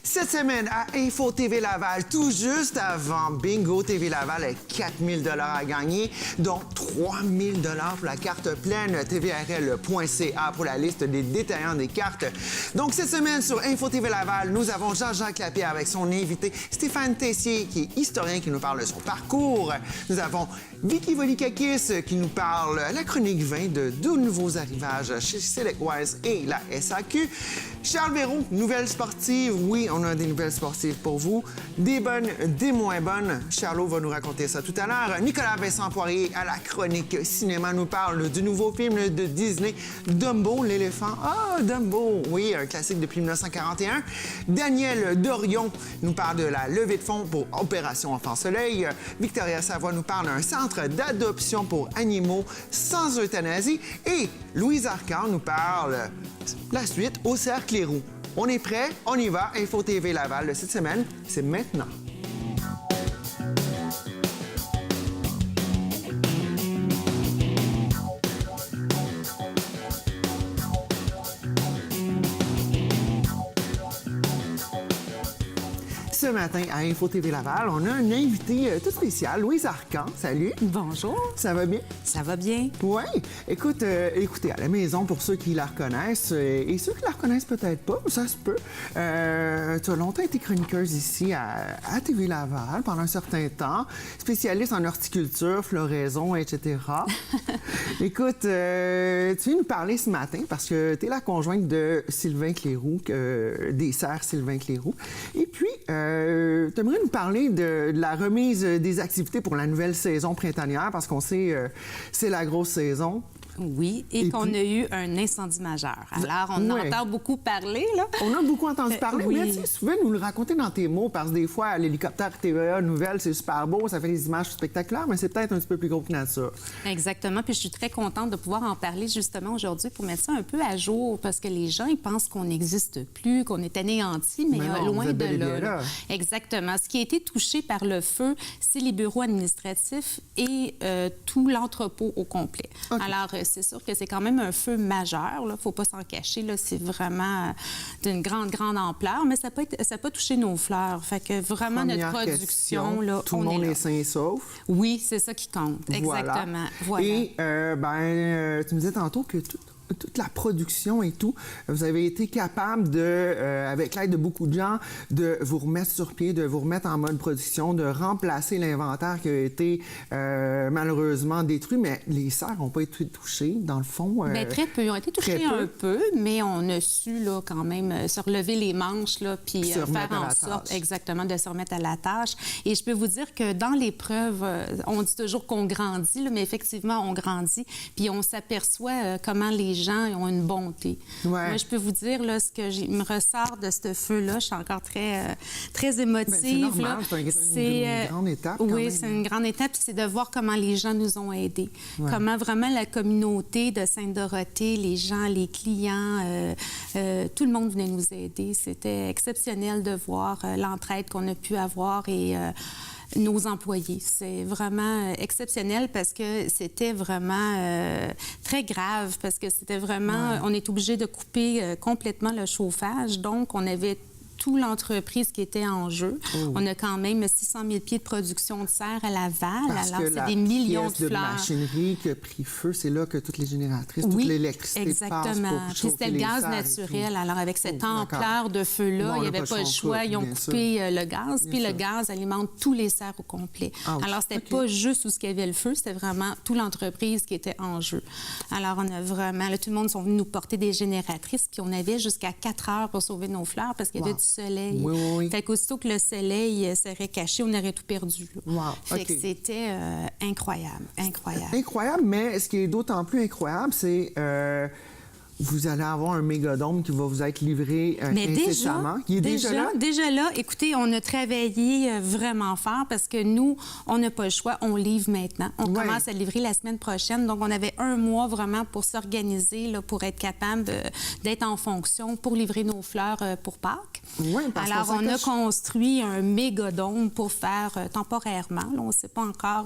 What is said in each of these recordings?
Cette semaine, à Info TV Laval, tout juste avant Bingo TV Laval, avec 4 000 à gagner, dont 3 000 pour la carte pleine tvrl.ca pour la liste des détaillants des cartes. Donc, cette semaine, sur Info TV Laval, nous avons Jean-Jacques Lapierre avec son invité Stéphane Tessier, qui est historien, qui nous parle de son parcours. Nous avons Vicky Volikakis, qui nous parle la chronique 20 de deux nouveaux arrivages chez Selectwise et la SAQ. Charles Véraud, nouvelles sportives. Oui, on a des nouvelles sportives pour vous. Des bonnes, des moins bonnes. Charlot va nous raconter ça tout à l'heure. Nicolas Vincent Poirier, à la chronique cinéma, nous parle du nouveau film de Disney, Dumbo, l'éléphant. Ah, Dumbo! Oui, un classique depuis 1941. Daniel Dorion nous parle de la levée de fonds pour Opération Enfant Soleil. Victoria Savoie nous parle d'un centre d'adoption pour animaux sans euthanasie. Et Louise Arcan nous parle la suite au Cercle Les Roues. On est prêt, on y va. Info TV Laval de cette semaine, c'est maintenant. Ce matin, à Info TV Laval, on a un invité tout spécial, Louise Arcan. Salut. Bonjour. Ça va bien? Ça va bien. Oui. Écoute, écoutez, à la maison, pour ceux qui la reconnaissent, et ceux qui la reconnaissent peut-être pas, ça se peut, tu as longtemps été chroniqueuse ici à TV Laval pendant un certain temps, spécialiste en horticulture, floraison, etc. Écoute, tu viens nous parler ce matin parce que tu es la conjointe de Sylvain Cléroux, des serres Sylvain Cléroux. Et puis, tu aimerais nous parler de la remise des activités pour la nouvelle saison printanière parce qu'on sait, c'est la grosse saison. Oui, et qu'on a eu un incendie majeur. Alors, on entend beaucoup parler, là. On a beaucoup entendu parler, oui. Mais tu pouvais nous le raconter dans tes mots, parce que des fois, l'hélicoptère TVA Nouvelle, c'est super beau, ça fait des images spectaculaires, mais c'est peut-être un petit peu plus gros que nature. Exactement, puis je suis très contente de pouvoir en parler justement aujourd'hui pour mettre ça un peu à jour, parce que les gens, ils pensent qu'on n'existe plus, qu'on est anéanti, mais non, loin de là. Exactement. Ce qui a été touché par le feu, c'est les bureaux administratifs et tout l'entrepôt au complet. Okay. Alors, c'est sûr que c'est quand même un feu majeur. Il ne faut pas s'en cacher. C'est vraiment d'une grande, grande ampleur. Mais ça n'a pas touché nos fleurs. Fait que vraiment, première notre production, là, tout le monde est sain et sauf. Oui, c'est ça qui compte. Exactement. Voilà. Et, tu me disais tantôt que toute la production et tout, vous avez été capable de, avec l'aide de beaucoup de gens, de vous remettre sur pied, de vous remettre en mode production, de remplacer l'inventaire qui a été malheureusement détruit, mais les serres n'ont pas été touchées, dans le fond. Bien, très peu. Ils ont été touchés un peu, mais on a su là, quand même se relever les manches là, puis faire en sorte exactement de se remettre à la tâche. Et je peux vous dire que dans l'épreuve, on dit toujours qu'on grandit, là, mais effectivement, on grandit, puis on s'aperçoit comment les gens ont une bonté. Ouais. Moi, je peux vous dire, là, ce que me ressort de ce feu-là, je suis encore très, très émotive. C'est normal, c'est une grande étape. Oui, c'est une grande étape, c'est de voir comment les gens nous ont aidés. Ouais. Comment vraiment la communauté de Sainte-Dorothée, les gens, les clients, tout le monde venait nous aider. C'était exceptionnel de voir l'entraide qu'on a pu avoir et nos employés. C'est vraiment exceptionnel parce que c'était vraiment très grave, parce que c'était vraiment... On est obligé de couper complètement le chauffage, donc on avait toute l'entreprise qui était en jeu. Oh. On a quand même 600 000 pieds de production de serre à Laval. Parce alors, c'est des millions de fleurs. De machinerie qui a pris feu, c'est là que toutes les génératrices, toute l'électricité passe pour chauffer. Puis c'était le gaz naturel. Alors, avec cette ampleur de feu-là, il n'y avait pas le choix. Ils ont coupé le gaz, puis le gaz alimente tous les serres au complet. Alors, c'était pas juste où il y avait le feu, c'était vraiment toute l'entreprise qui était en jeu. Alors, on a vraiment... Là, tout le monde sont venus nous porter des génératrices, puis on avait jusqu'à 4 heures pour sauver nos fleurs parce qu'il y avait du soleil. Oui. Fait qu'aussitôt que le soleil serait caché, on aurait tout perdu. Fait que c'était incroyable. Incroyable, mais ce qui est d'autant plus incroyable, c'est... vous allez avoir un mégadome qui va vous être livré incessamment. Il est déjà là? Déjà là. Écoutez, on a travaillé vraiment fort parce que nous, on n'a pas le choix. On livre maintenant. On commence à livrer la semaine prochaine. Donc, on avait 1 mois vraiment pour s'organiser, là, pour être capable d'être en fonction pour livrer nos fleurs pour Pâques. Alors, on a construit un mégadome pour faire temporairement. Là, on ne sait pas encore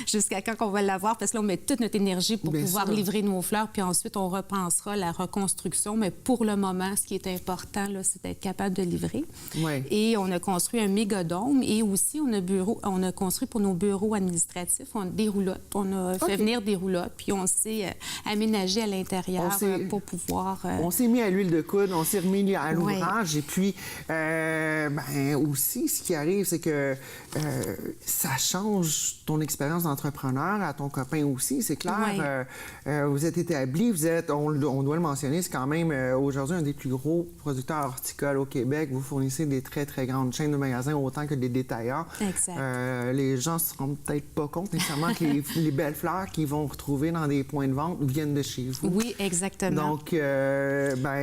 jusqu'à quand on va l'avoir parce que là, on met toute notre énergie pour pouvoir livrer nos fleurs. Puis ensuite, on repensera la reconstruction, mais pour le moment, ce qui est important, là, c'est d'être capable de livrer. Ouais. Et on a construit un mégadôme et aussi on a construit pour nos bureaux administratifs des roulottes. On a fait venir des roulottes, puis on s'est aménagé à l'intérieur pour pouvoir... On s'est mis à l'huile de coude, on s'est remis à l'ouvrage. Et puis, aussi, ce qui arrive, c'est que ça change ton expérience d'entrepreneur à ton copain aussi, c'est clair. Vous êtes établi, on doit le mentionner, c'est quand même aujourd'hui un des plus gros producteurs horticoles au Québec. Vous fournissez des très, très grandes chaînes de magasins, autant que des détaillants. Exact. Les gens ne se rendent peut-être pas compte nécessairement que les belles fleurs qu'ils vont retrouver dans des points de vente viennent de chez vous. Oui, exactement. Donc,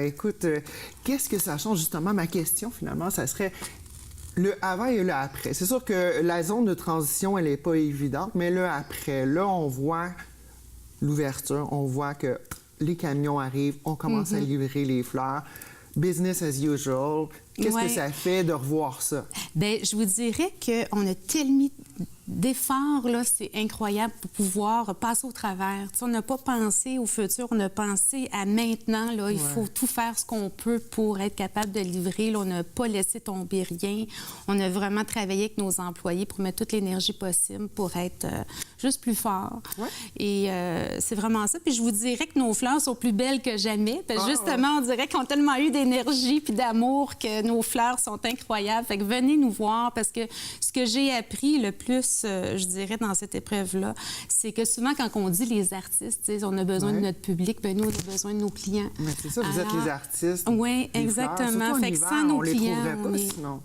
écoute, qu'est-ce que ça change justement? Ma question, finalement, ça serait le avant et le après. C'est sûr que la zone de transition, elle n'est pas évidente, mais le après, là, on voit l'ouverture, on voit que les camions arrivent, on commence à livrer les fleurs. Business as usual. Qu'est-ce que ça fait de revoir ça? Bien, je vous dirais qu'on a tellement d'efforts, là, c'est incroyable pour pouvoir passer au travers. T'sais, on n'a pas pensé au futur, on a pensé à maintenant. Là, il faut tout faire ce qu'on peut pour être capable de livrer. Là, on n'a pas laissé tomber rien. On a vraiment travaillé avec nos employés pour mettre toute l'énergie possible pour être juste plus fort. Et c'est vraiment ça. Puis je vous dirais que nos fleurs sont plus belles que jamais. Parce que justement, on dirait qu'on a tellement eu d'énergie puis d'amour que nos fleurs sont incroyables. Fait que venez nous voir parce que ce que j'ai appris le plus, je dirais, dans cette épreuve-là, c'est que souvent, quand on dit les artistes, on a besoin de notre public, ben nous, on a besoin de nos clients. Mais c'est ça, vous êtes les artistes. Oui, exactement. Fait que sans nos clients,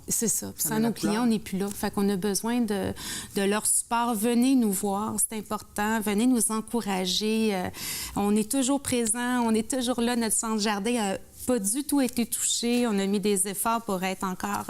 c'est ça. Sans nos clients, on n'est plus là. Fait qu'on a besoin de leur support. Venez nous voir, c'est important. Venez nous encourager. On est toujours présents, on est toujours là. Notre centre jardin a pas du tout été touché. On a mis des efforts pour être encore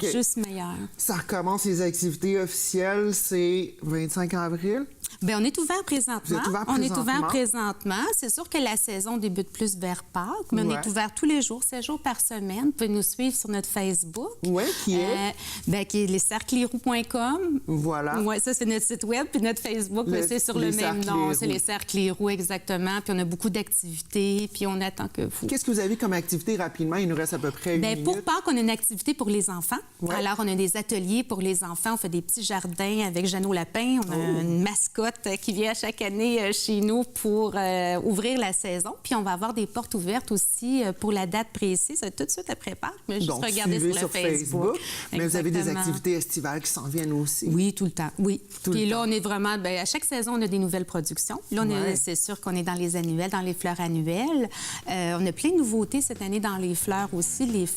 juste meilleur. Ça recommence les activités officielles, c'est 25 avril? Bien, on est ouvert présentement. On est ouvert présentement. C'est sûr que la saison débute plus vers Pâques, mais on est ouvert tous les jours, 7 jours par semaine. Vous pouvez nous suivre sur notre Facebook. Oui, qui est? Qui est lescerclesroux.com. Voilà. Oui, ça, c'est notre site web. Puis notre Facebook, c'est sur le même nom. C'est les Cercles Les Roux, exactement. Puis on a beaucoup d'activités. Puis on attend que vous... Qu'est-ce que vous avez comme activité rapidement? Il nous reste à peu près une minute. Pour Pâques, on a une activité pour les enfants. Alors, on a des ateliers pour les enfants. On fait des petits jardins avec Jeannot Lapin. On a une mascotte qui vient chaque année chez nous pour ouvrir la saison. Puis on va avoir des portes ouvertes aussi pour la date précise, tout de suite après Pâques. Mais juste donc, regarder sur le Facebook. Mais vous avez des activités estivales qui s'en viennent aussi. Oui, tout le temps. Oui. Puis là, on est vraiment... à chaque saison, on a des nouvelles productions. Là, c'est sûr qu'on est dans les annuelles, dans les fleurs annuelles. On a plein de nouveautés cette année dans les fleurs aussi. Les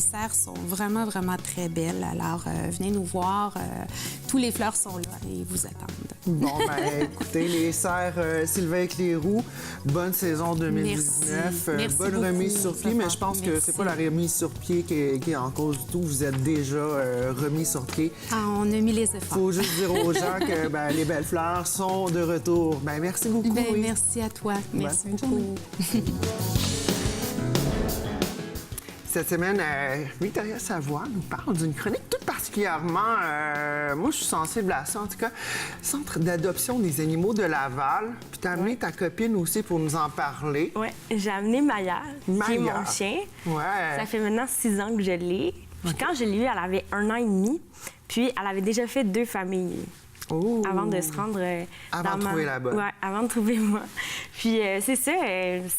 serres sont vraiment, vraiment très belles. Alors, venez nous voir. Tous les fleurs sont là et vous attendent. Bon, écoutez, les serres Sylvain Cléroux, bonne saison 2019. Merci bonne beaucoup, remise sur pied, mais je pense que c'est pas la remise sur pied qui est en cause du tout. Vous êtes déjà remis sur pied. On a mis les efforts. Il faut juste dire aux gens que les belles fleurs sont de retour. Merci beaucoup. Merci à toi. Merci beaucoup. Cette semaine, Victoria Savoie nous parle d'une chronique toute particulièrement, moi je suis sensible à ça en tout cas, Centre d'adoption des animaux de Laval. Puis tu as amené ta copine aussi pour nous en parler. Oui, j'ai amené Maya, qui est mon chien. Ouais. Ça fait maintenant 6 ans que je l'ai. Puis quand je l'ai eue, elle avait 1 an et demi. Puis elle avait déjà fait 2 familles. Avant de se rendre avant de trouver la bonne. Oui, avant de trouver moi. Puis c'est ça,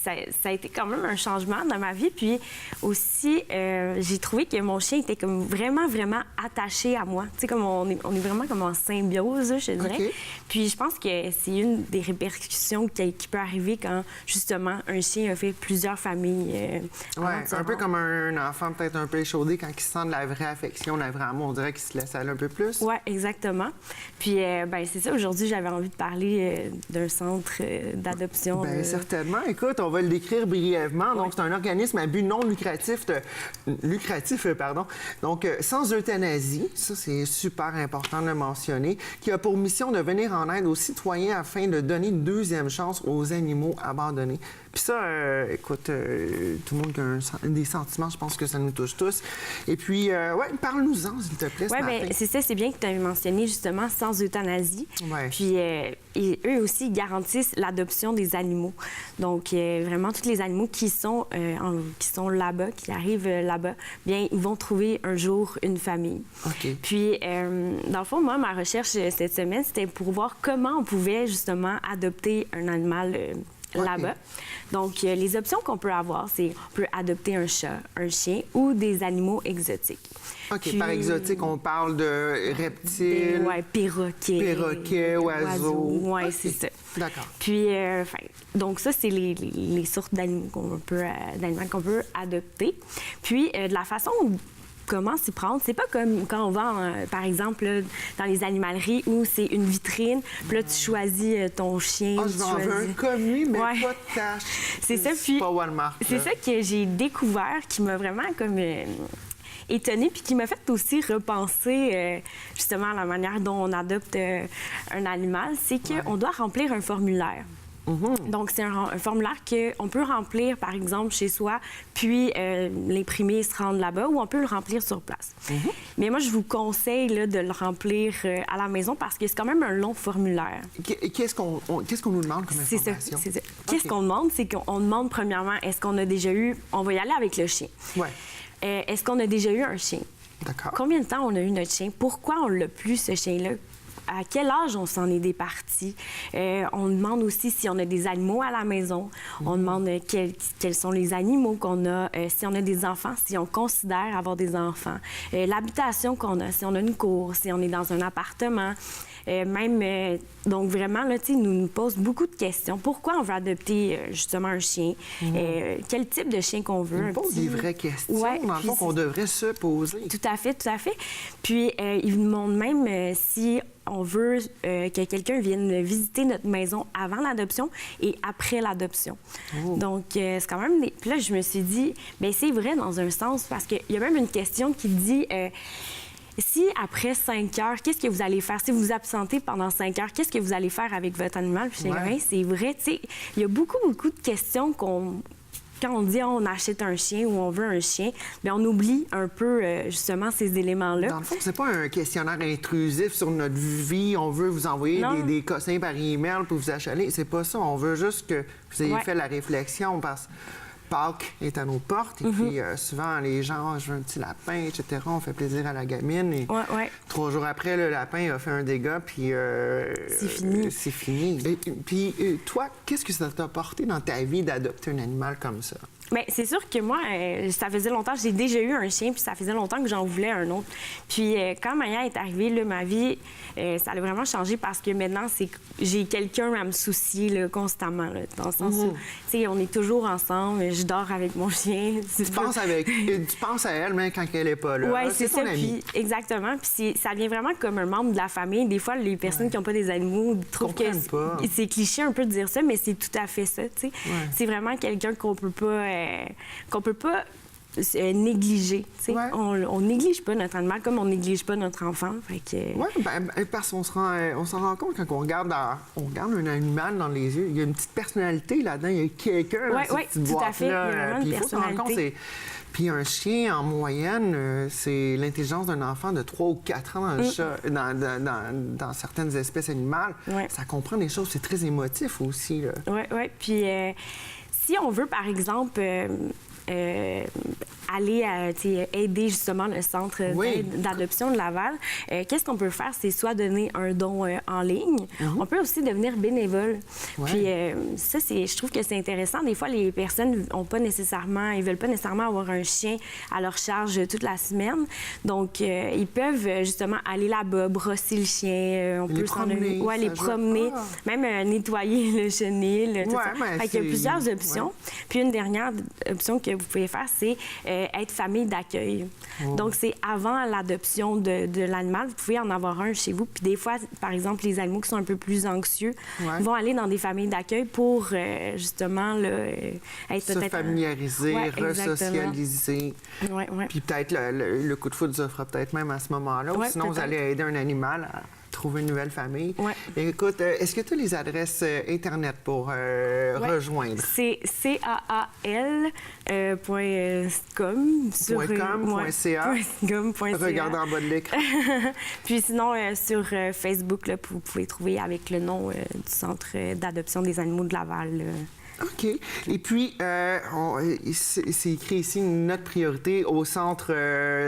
ça a été quand même un changement dans ma vie. Puis aussi, j'ai trouvé que mon chien était comme vraiment, vraiment attaché à moi. Tu sais, comme on est vraiment comme en symbiose, je dirais. Okay. Puis je pense que c'est une des répercussions qui peut arriver quand, justement, un chien a fait plusieurs familles. Oui, un peu comme un enfant peut-être un peu échaudé quand il sent de la vraie affection, la vraie amour. On dirait qu'il se laisse aller un peu plus. Oui, exactement. Puis c'est ça, aujourd'hui, j'avais envie de parler d'un centre d'adoption. Bien, certainement. Écoute, on va le décrire brièvement. Donc, c'est un organisme à but non lucratif, donc sans euthanasie, ça c'est super important de le mentionner, qui a pour mission de venir en aide aux citoyens afin de donner une deuxième chance aux animaux abandonnés. Puis ça, écoute, tout le monde a des sentiments, je pense que ça nous touche tous. Et puis, parle-nous-en, s'il te plaît, Oui, bien, c'est ça, c'est bien que tu aies mentionné justement sans euthanasie. Ouais. Puis, et eux aussi garantissent l'adoption des animaux. Donc, vraiment, tous les animaux qui sont là-bas, qui arrivent là-bas, bien, ils vont trouver un jour une famille. OK. Puis, dans le fond, moi, ma recherche cette semaine, c'était pour voir comment on pouvait justement adopter un animal là-bas. Donc, les options qu'on peut avoir, c'est on peut adopter un chat, un chien ou des animaux exotiques. OK. Puis, par exotique, on parle de reptiles. Oui, perroquets, oiseaux. Oui, Okay. c'est ça. D'accord. Puis, donc ça, c'est les sortes d'animaux qu'on peut adopter. Puis, de la façon comment s'y prendre. C'est pas comme quand on va, par exemple, là, dans les animaleries où c'est une vitrine, puis là, tu choisis ton chien. Je m'en veux un comme lui, mais pas de tâche. C'est ça, puis pas Walmart. C'est ça que j'ai découvert qui m'a vraiment comme étonnée, puis qui m'a fait aussi repenser justement à la manière dont on adopte un animal, c'est qu'on doit remplir un formulaire. Donc, c'est un formulaire qu'on peut remplir, par exemple, chez soi, puis l'imprimer et se rendre là-bas, ou on peut le remplir sur place. Mais moi, je vous conseille là, de le remplir à la maison parce que c'est quand même un long formulaire. Qu'est-ce qu'on nous demande comme information? C'est ça. Qu'est-ce qu'on demande? C'est qu'on demande, premièrement, est-ce qu'on a déjà eu... On va y aller avec le chien. Oui. Est-ce qu'on a déjà eu un chien? D'accord. Combien de temps on a eu notre chien? Pourquoi on l'a plus, ce chien-là? À quel âge on s'en est départi? On demande aussi si on a des animaux à la maison. On demande quels sont les animaux qu'on a, si on a des enfants, si on considère avoir des enfants. L'habitation qu'on a, si on a une cour, si on est dans un appartement. Donc vraiment, là, tu sais, nous pose beaucoup de questions. Pourquoi on veut adopter justement un chien? Quel type de chien qu'on veut? Il pose des vraies questions, dans le fond, qu'on devrait se poser. Tout à fait, tout à fait. Puis, ils nous demandent même si on veut que quelqu'un vienne visiter notre maison avant l'adoption et après l'adoption. Donc, c'est quand même... Puis là, je me suis dit, bien, c'est vrai dans un sens, parce qu'il y a même une question qui dit... si après 5 heures, qu'est-ce que vous allez faire? Si vous vous absentez pendant 5 heures, qu'est-ce que vous allez faire avec votre animal? Puis c'est vrai, tu sais, il y a beaucoup de questions quand on dit on achète un chien ou on veut un chien, bien, on oublie un peu justement ces éléments-là. Dans le fond, c'est pas un questionnaire intrusif sur notre vie. On veut vous envoyer des cossins par email pour vous achaler. C'est pas ça. On veut juste que vous ayez fait la réflexion parce que Pâques est à nos portes. Et puis, souvent, les gens, je veux un petit lapin, etc. On fait plaisir à la gamine. Et 3 jours après, le lapin a fait un dégât, puis... c'est fini. C'est fini. Puis, toi, qu'est-ce que ça t'a apporté dans ta vie d'adopter un animal comme ça? Bien, c'est sûr que moi, ça faisait longtemps, j'ai déjà eu un chien, puis ça faisait longtemps que j'en voulais un autre. Puis quand Maya est arrivée, là, ma vie, ça a vraiment changé parce que maintenant, j'ai quelqu'un à me soucier là, constamment, là, dans le sens où, tu sais, on est toujours ensemble, je dors avec mon chien. Tu penses à elle même quand elle n'est pas là. Oui, c'est ça. Puis, exactement. Puis ça devient vraiment comme un membre de la famille. Des fois, les personnes qui n'ont pas des animaux trouvent que c'est cliché un peu de dire ça, mais c'est tout à fait ça, tu sais. C'est vraiment quelqu'un qu'on peut pas négliger. On néglige pas notre animal comme on néglige pas notre enfant. Oui, parce qu'on s'en rend compte quand on regarde un animal dans les yeux. Il y a une petite personnalité là-dedans. Il y a quelqu'un dans cette petite boîte-là. Tout à fait. Il y a vraiment une personnalité. Puis un chien, en moyenne, c'est l'intelligence d'un enfant de 3 ou 4 ans dans certaines espèces animales. Ça comprend des choses. C'est très émotif aussi. Oui. Puis si on veut, par exemple... aller aider justement le centre d'adoption de Laval, qu'est-ce qu'on peut faire? C'est soit donner un don en ligne. On peut aussi devenir bénévole. Puis ça, je trouve que c'est intéressant. Des fois, les personnes ils veulent pas nécessairement avoir un chien à leur charge toute la semaine. Donc, ils peuvent justement aller là-bas, brosser le chien. On peut les promener, même nettoyer le chenil. Il y a plusieurs options. Puis une dernière option que vous pouvez faire, c'est être famille d'accueil. Donc, c'est avant l'adoption de l'animal. Vous pouvez en avoir un chez vous. Puis des fois, par exemple, les animaux qui sont un peu plus anxieux vont aller dans des familles d'accueil pour, justement, être se familiariser, resocialiser. Ouais. Puis peut-être le coup de foudre se fera peut-être même à ce moment-là. Ou sinon, vous allez aider un animal à trouver une nouvelle famille. Ouais. Écoute, est-ce que tu as les adresses Internet pour rejoindre? C'est caal.com .com.ca. Regardez en bas de l'écran. Puis sinon, sur Facebook, là, vous pouvez trouver avec le nom du Centre d'adoption des animaux de Laval. OK. Et puis, c'est écrit ici, notre priorité au Centre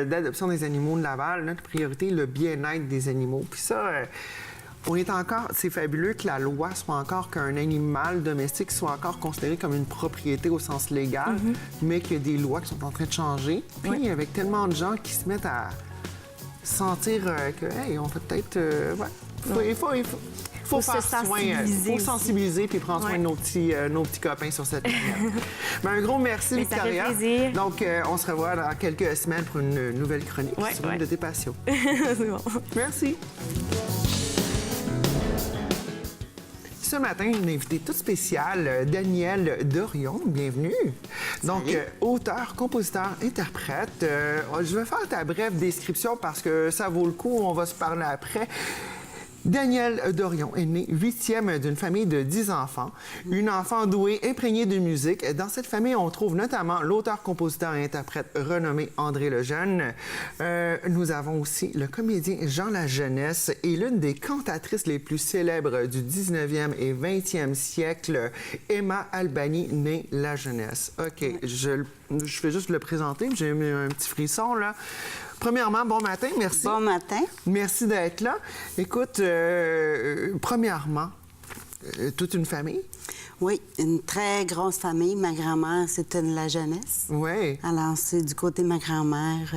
d'adoption des animaux de Laval, notre priorité, le bien-être des animaux. Puis ça, on est encore... C'est fabuleux que la loi soit encore qu'un animal domestique soit encore considéré comme une propriété au sens légal, mais qu'il y a des lois qui sont en train de changer. Puis, avec tellement de gens qui se mettent à sentir que, hey, on fait peut-être... Il faut faire soin, faut sensibiliser puis prendre soin de nos petits copains sur cette ligne. Un gros merci, Victoria. Ça fait plaisir. Donc, on se revoit dans quelques semaines pour une nouvelle chronique sur une de tes passions. C'est bon. Merci. Ce matin, une invitée toute spéciale, Danielle Dorion. Bienvenue. Donc, auteur, compositeur, interprète. Je vais faire ta brève description parce que ça vaut le coup. On va se parler après. Danielle Dorion est née 8e d'une famille de 10 enfants. Une enfant douée, imprégnée de musique. Dans cette famille, on trouve notamment l'auteur, compositeur et interprète renommé André Lejeune. Nous avons aussi le comédien Jean Lajeunesse et l'une des cantatrices les plus célèbres du 19e et 20e siècle, Emma Albani, née Lajeunesse. OK, je vais juste le présenter. J'ai mis un petit frisson, là. Premièrement, bon matin, merci. Bon matin. Merci d'être là. Écoute, premièrement, toute une famille? Oui, une très grosse famille. Ma grand-mère, c'était une Lajeunesse. Oui. Alors, c'est du côté de ma grand-mère,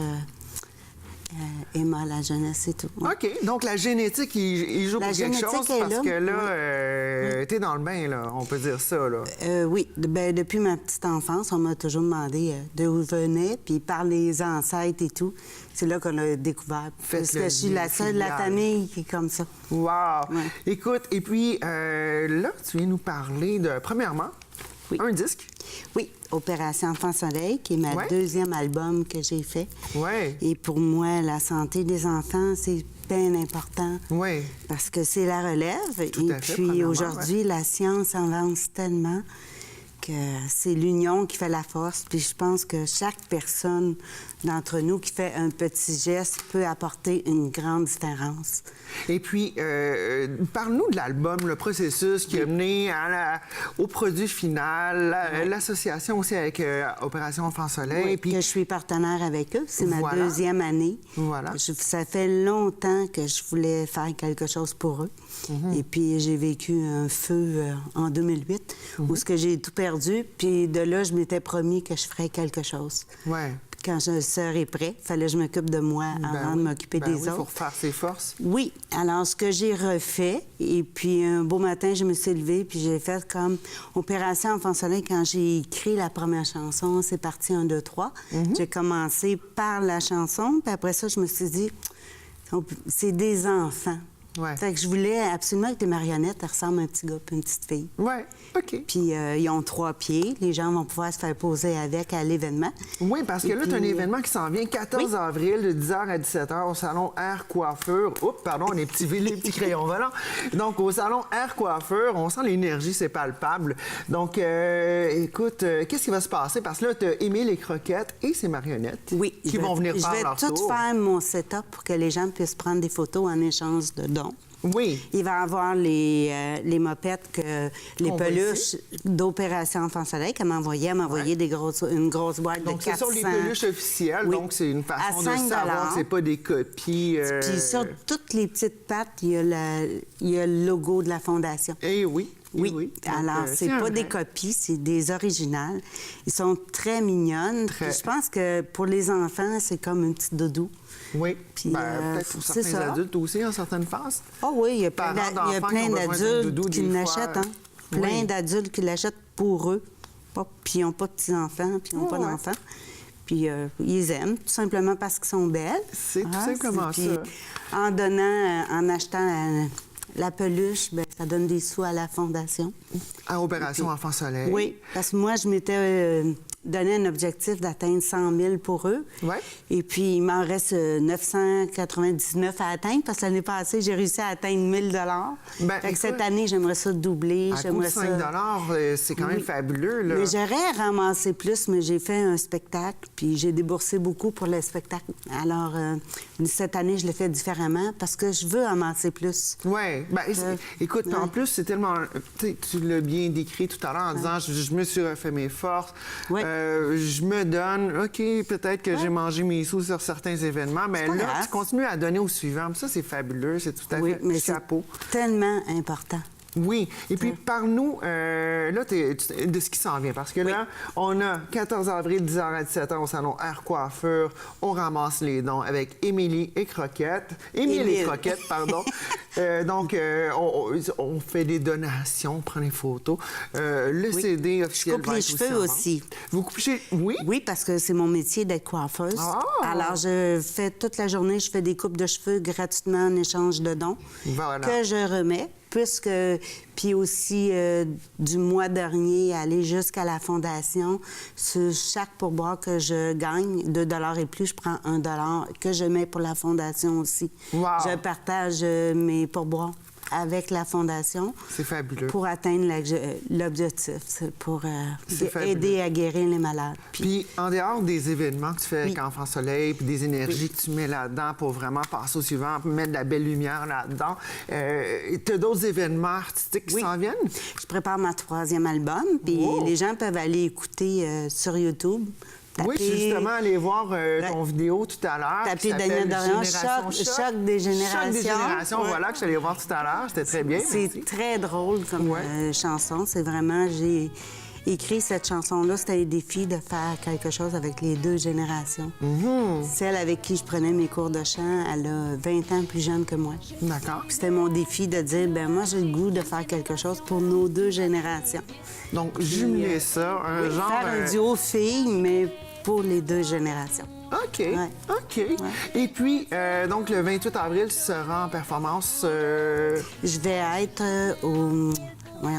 Emma Lajeunesse et tout. Ouais. OK. Donc, la génétique, il joue La pour quelque génétique chose est parce là. que là, t'es dans le bain, là. On peut dire ça, là. Oui. Ben, depuis ma petite enfance, on m'a toujours demandé d'où je venais, puis par les ancêtres et tout. C'est là qu'on a découvert. Parce que je suis la seule de la famille qui est comme ça. Wow! Ouais. Écoute, et puis là, tu viens nous parler de, premièrement, un disque. Oui, Opération Enfant Soleil, qui est ma deuxième album que j'ai fait. Oui. Et pour moi, la santé des enfants, c'est bien important. Oui. Parce que c'est la relève. Tout et à fait, puis aujourd'hui, la science avance tellement que c'est l'union qui fait la force. Puis je pense que chaque personne d'entre nous qui fait un petit geste peut apporter une grande différence. Et puis, parle-nous de l'album, le processus qui a mené au produit final, l'association aussi avec Opération Enfant Soleil. Oui, puis... que je suis partenaire avec eux. C'est ma deuxième année. Voilà. Ça fait longtemps que je voulais faire quelque chose pour eux. Et puis, j'ai vécu un feu en 2008 où ce que j'ai tout perdu. Puis de là, je m'étais promis que je ferais quelque chose. Ouais. Quand je serais prêt, il fallait que je m'occupe de moi avant de m'occuper des autres. Il faut refaire ses forces. Oui. Alors, ce que j'ai refait, et puis un beau matin, je me suis levée, puis j'ai fait comme Opération Enfant Soleil. Quand j'ai écrit la première chanson, c'est parti 1, 2, 3. J'ai commencé par la chanson, puis après ça, je me suis dit, c'est des enfants. Ouais. Fait que je voulais absolument que les marionnettes ressemblent à un petit gars et une petite fille. Oui, OK. Puis ils ont 3 pieds. Les gens vont pouvoir se faire poser avec à l'événement. Oui, parce que là, tu as un événement qui s'en vient 14 avril de 10h à 17h au Salon Air Coiffure. Oups, pardon, les petits crayons volants. Donc, au Salon Air Coiffure, on sent l'énergie, c'est palpable. Donc, écoute, qu'est-ce qui va se passer? Parce que là, tu as aimé les croquettes et ces marionnettes qui vont venir faire leur tour. Je vais tout faire mon setup pour que les gens puissent prendre des photos en échange de dons. Oui. Il va y avoir les mopettes, les peluches d'Opération Enfant Soleil qu'elle m'a envoyé. Elle m'a envoyé une grosse boîte donc, de 400. Donc, ce sont les peluches officielles. Oui. Donc, c'est une façon de savoir que ce n'est pas des copies. Puis sur toutes les petites pattes, il y a le logo de la Fondation. Eh oui. Oui. Alors, c'est pas des copies, c'est des originales. Ils sont très mignonnes. Je pense que pour les enfants, c'est comme une petite doudou. Oui. Puis, peut-être pour certains adultes aussi, en certaines phases. Oh oui, il y a plein d'adultes qui l'achètent. Hein? Plein d'adultes qui l'achètent pour eux. Puis ils n'ont pas de petits-enfants, puis ils n'ont pas d'enfants. Puis ils aiment, tout simplement parce qu'ils sont belles. C'est tout simplement ça. En donnant, en achetant la peluche, bien, ça donne des sous à la Fondation. À Opération Enfant Soleil. Oui, parce que moi, je m'étais donné un objectif d'atteindre 100 000 pour eux. Ouais. Et puis, il m'en reste 999 à atteindre parce que l'année passée, j'ai réussi à atteindre 1 000 Ben, Fait que cette écoute, année, j'aimerais ça doubler. À coût de J'aimerais 5 c'est quand même Oui. fabuleux, là. Mais j'aurais ramassé plus, mais j'ai fait un spectacle, puis j'ai déboursé beaucoup pour le spectacle. Alors, cette année, je le fais différemment parce que je veux amasser plus. Oui. Ben, écoute, puis en plus, c'est tellement... Tu l'as bien décrit tout à l'heure en disant, je me suis refait mes forces, Ouais. je me donne, OK, peut-être que j'ai mangé mes sous sur certains événements, mais pas là, grave. tu continues à donner au suivant. Ça, c'est fabuleux, c'est tout à Oui, fait mais c'est chapeau. tellement important. Oui. Et puis, parle-nous là, de ce qui s'en vient. Parce que là, on a 14 avril, 10h à 17h au salon Air Coiffure. On ramasse les dons avec Émilie et Croquette. Émile et Croquette, pardon. Donc, on fait des donations, on prend des photos. Le CD officiel Je coupe va les être cheveux en vente. aussi. Vous coupez... Oui? Oui, parce que c'est mon métier d'être coiffeuse. Ah! Alors, je fais toute la journée, je fais des coupes de cheveux gratuitement en échange de dons Voilà. que je remets. Puis aussi, du mois dernier, aller jusqu'à la fondation, sur chaque pourboire que je gagne, 2 $ et plus, je prends 1 $ que je mets pour la fondation aussi. Wow. Je partage mes pourboires avec la fondation C'est fabuleux. pour atteindre l'objectif, c'est pour C'est fabuleux. aider à guérir les malades. Puis, en dehors des événements que tu fais avec Oui. Enfant Soleil, puis des énergies que tu mets là-dedans pour vraiment passer au suivant, pour mettre de la belle lumière là-dedans, tu as d'autres événements artistiques qui Oui. s'en viennent? Je prépare ma 3e album, puis Wow. les gens peuvent aller écouter sur YouTube. Oui, je suis justement allé voir ton vidéo tout à l'heure. Tapez qui s'appelle Daniel Dorion, Génération Choc des générations. Choc des générations, Ouais. voilà, que je suis allée voir tout à l'heure. C'était très bien. C'est merci. très drôle comme Ouais. chanson. C'est vraiment... J'ai écrit cette chanson-là, c'était un défi de faire quelque chose avec les 2 générations. Mm-hmm. Celle avec qui je prenais mes cours de chant, elle a 20 ans plus jeune que moi. D'accord. Puis c'était mon défi de dire, ben moi, j'ai le goût de faire quelque chose pour nos 2 générations. Donc, jumeler ça, un genre... Faire un duo filles, mais pour les 2 générations. OK, Ouais. OK. Et puis, donc, le 28 avril, tu seras en performance... Je vais être au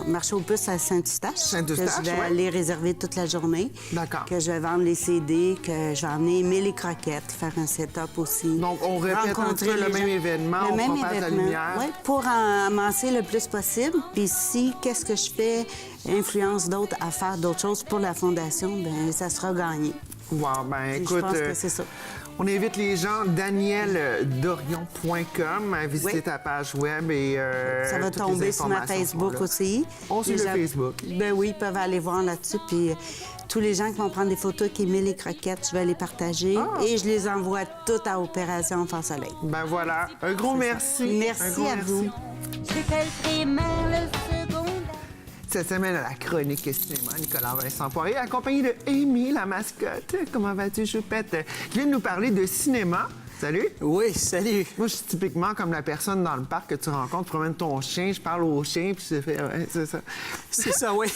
marché aux puces à Saint-Eustache. Saint-Eustache, que je vais ouais. aller réserver toute la journée. D'accord. Que je vais vendre les CD, que je vais emmener Émile et Croquette, faire un setup aussi. Donc, on répète un Rencontrer petit peu le les même gens. événement, Le on même propage la événement. lumière. Oui, pour en amasser le plus possible. Puis si, qu'est-ce que je fais, influence d'autres à faire d'autres choses pour la Fondation, bien, ça sera gagné. Wow, ben Je écoute, pense que c'est ça. on invite les gens, danieldorion.com, à visiter Oui. ta page web et Ça va toutes les tomber sur ma informations Facebook sont là. aussi. On suit Les le gens- Facebook. Ben oui, ils peuvent aller voir là-dessus. Puis tous les gens qui vont prendre des photos avec Émile et Croquette, je vais les partager. Ah. Et je les envoie toutes à Opération Enfant Soleil. Ben voilà, un gros merci. Merci Un gros à vous. J'ai fait le primaire, le secondaire. Cette semaine, à la chronique cinéma, Nicolas Vincent Poirier, accompagné de Amy, la mascotte. Comment vas-tu, choupette? Qui vient de nous parler de cinéma. Salut! Oui, salut. Moi, je suis typiquement comme la personne dans le parc que tu rencontres, promène ton chien, je parle au chien, puis je fais, ouais, c'est ça. C'est ça, oui.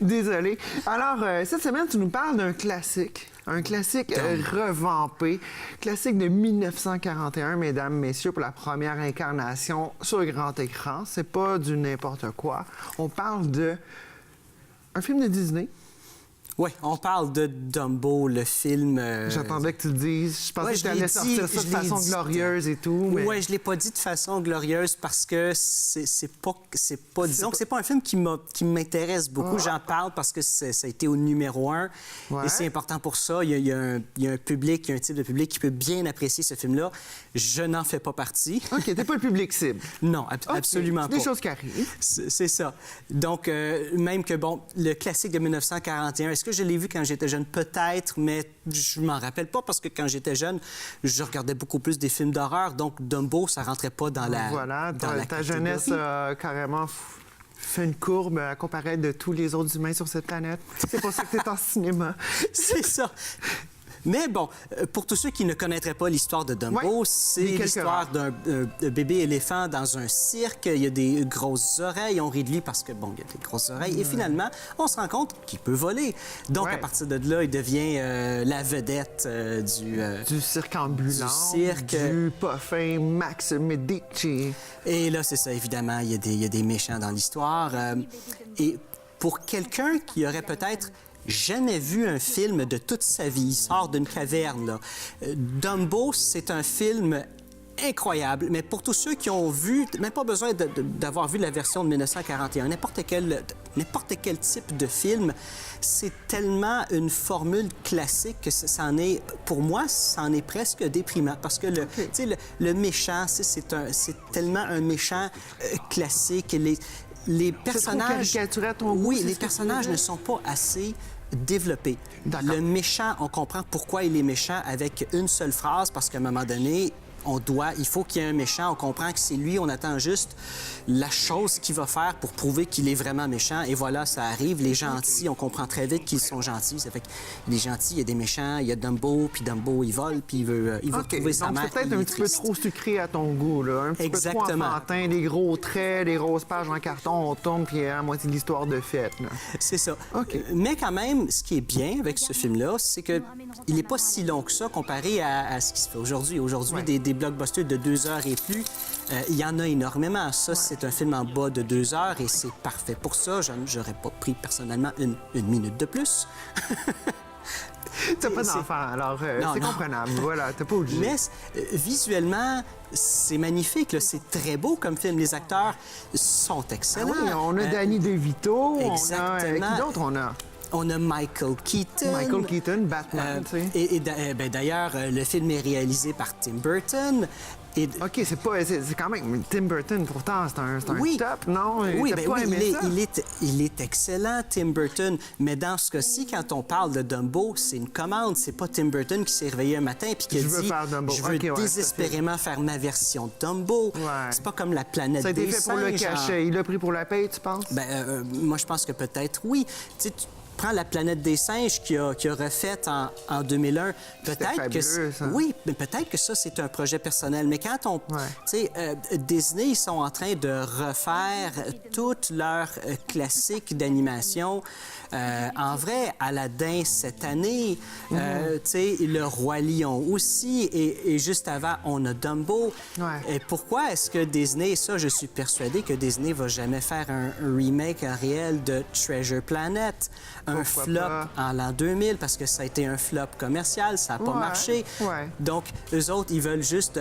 Désolé. Alors, cette semaine, tu nous parles d'un classique. Un classique revampé. Classique de 1941, mesdames, messieurs, pour la première incarnation sur grand écran. C'est pas du n'importe quoi. On parle de un film de Disney. Oui, on parle de Dumbo, le film. J'attendais que tu dises. Je pensais Ouais, que je tu allais l'ai sortir dit, ça de je l'ai façon dit. glorieuse et tout. Mais... Oui, je l'ai pas dit de façon glorieuse parce que c'est pas disons que c'est pas un film qui m'intéresse beaucoup. J'en parle parce que ça a été au numéro 1 Ouais. et c'est important pour ça. Il y a un public, il y a un type de public qui peut bien apprécier ce film-là. Je n'en fais pas partie. OK, t'es pas le public cible. Non, OK, absolument c'est pas. des choses qui arrivent. C'est ça. Donc, même que, bon, le classique de 1941, est-ce que je l'ai vu quand j'étais jeune? Peut-être, mais je m'en rappelle pas parce que quand j'étais jeune, je regardais beaucoup plus des films d'horreur. Donc, Dumbo, ça rentrait pas dans la Voilà, dans la ta jeunesse a carrément fait une courbe à comparer de tous les autres humains sur cette planète. C'est pour ça que t'es en cinéma. C'est ça. Mais bon, pour tous ceux qui ne connaîtraient pas l'histoire de Dumbo, Ouais, c'est les quelques l'histoire rares. d'un bébé éléphant dans un cirque. Il y a des grosses oreilles. On rit de lui parce que, bon, il y a des grosses oreilles. Et finalement, on se rend compte qu'il peut voler. Donc, Ouais. à partir de là, il devient la vedette Du cirque ambulant, Du cirque. du parfum Max Medici. Et là, c'est ça, évidemment, il y a des méchants dans l'histoire. Et pour quelqu'un qui aurait peut-être jamais vu un film de toute sa vie. Il sort d'une caverne, là. Dumbo, c'est un film incroyable, mais pour tous ceux qui ont vu, même pas besoin d'avoir vu la version de 1941, n'importe quel type de film, c'est tellement une formule classique que ça en est, pour moi, ça en est presque déprimant, parce que le méchant, c'est tellement un méchant classique. Les personnages... caricaturé à ton goût, oui, c'est les ce que tu personnages veux ne dire? sont pas assez développés. D'accord. Le méchant, on comprend pourquoi il est méchant avec une seule phrase, parce qu'à un moment donné, il faut qu'il y ait un méchant, on comprend que c'est lui, on attend juste la chose qu'il va faire pour prouver qu'il est vraiment méchant, et voilà, ça arrive. Les gentils, on comprend très vite qu'ils sont gentils, ça fait que les gentils, il y a des méchants, il y a Dumbo, puis Dumbo, il vole, puis il veut retrouver sa mère. Donc, c'est peut-être il un est petit peu triste. trop sucré à ton goût, là. Un petit Exactement. peu trop enfantin, des gros traits, des grosses pages en carton, on tourne, puis à moitié de l'histoire de fête, là. C'est ça. OK. Mais quand même, ce qui est bien avec ce film-là, c'est qu'il n'est pas si long que ça comparé à ce qui se fait aujourd'hui. Aujourd'hui, Ouais. des blockbusters de 2 heures et plus, il y en a énormément. Ça, c'est un film en bas de 2 heures et c'est parfait pour ça. Je n'aurais pas pris personnellement une minute de plus. T'as pas d'enfant, alors Non, c'est non. comprenable. Voilà, t'es pas obligé. Mais visuellement, c'est magnifique, là. C'est très beau comme film. Les acteurs sont Ah excellents. oui, on a Danny DeVito, exactement. qui d'autre on a? On a Michael Keaton. Michael Keaton, Batman, tu sais. Et d'ailleurs, le film est réalisé par Tim Burton. Et OK, c'est quand même... Tim Burton, pourtant, c'est un oui. top, non? Oui, T'as ben pas oui, aimé ça? il est excellent, Tim Burton. Mais dans ce cas-ci, quand on parle de Dumbo, c'est une commande. C'est pas Tim Burton qui s'est réveillé un matin et qui a Je veux dit faire Dumbo. je veux OK, ouais, désespérément faire ma version de Dumbo. Ouais. C'est pas comme la planète Ça a été des fait pour le singes, cachet. Il l'a pris pour la paye, tu penses? Ben, moi, je pense que peut-être oui. Tu sais, tu prends la planète des singes qui a refaite en 2001. Peut-être que fabuleux, ça. oui, mais peut-être que ça c'est un projet personnel. Mais quand on, Ouais. tu sais, Disney ils sont en train de refaire toutes leurs classiques d'animation. En vrai, Aladdin cette année, tu sais, le Roi Lion aussi, et juste avant on a Dumbo. Ouais. Et pourquoi est-ce que Disney, ça, je suis persuadé que Disney va jamais faire un remake réel de Treasure Planet, un Pourquoi flop pas? en l'an 2000, parce que ça a été un flop commercial, ça n'a pas Ouais, marché. ouais. Donc, eux autres, ils veulent juste...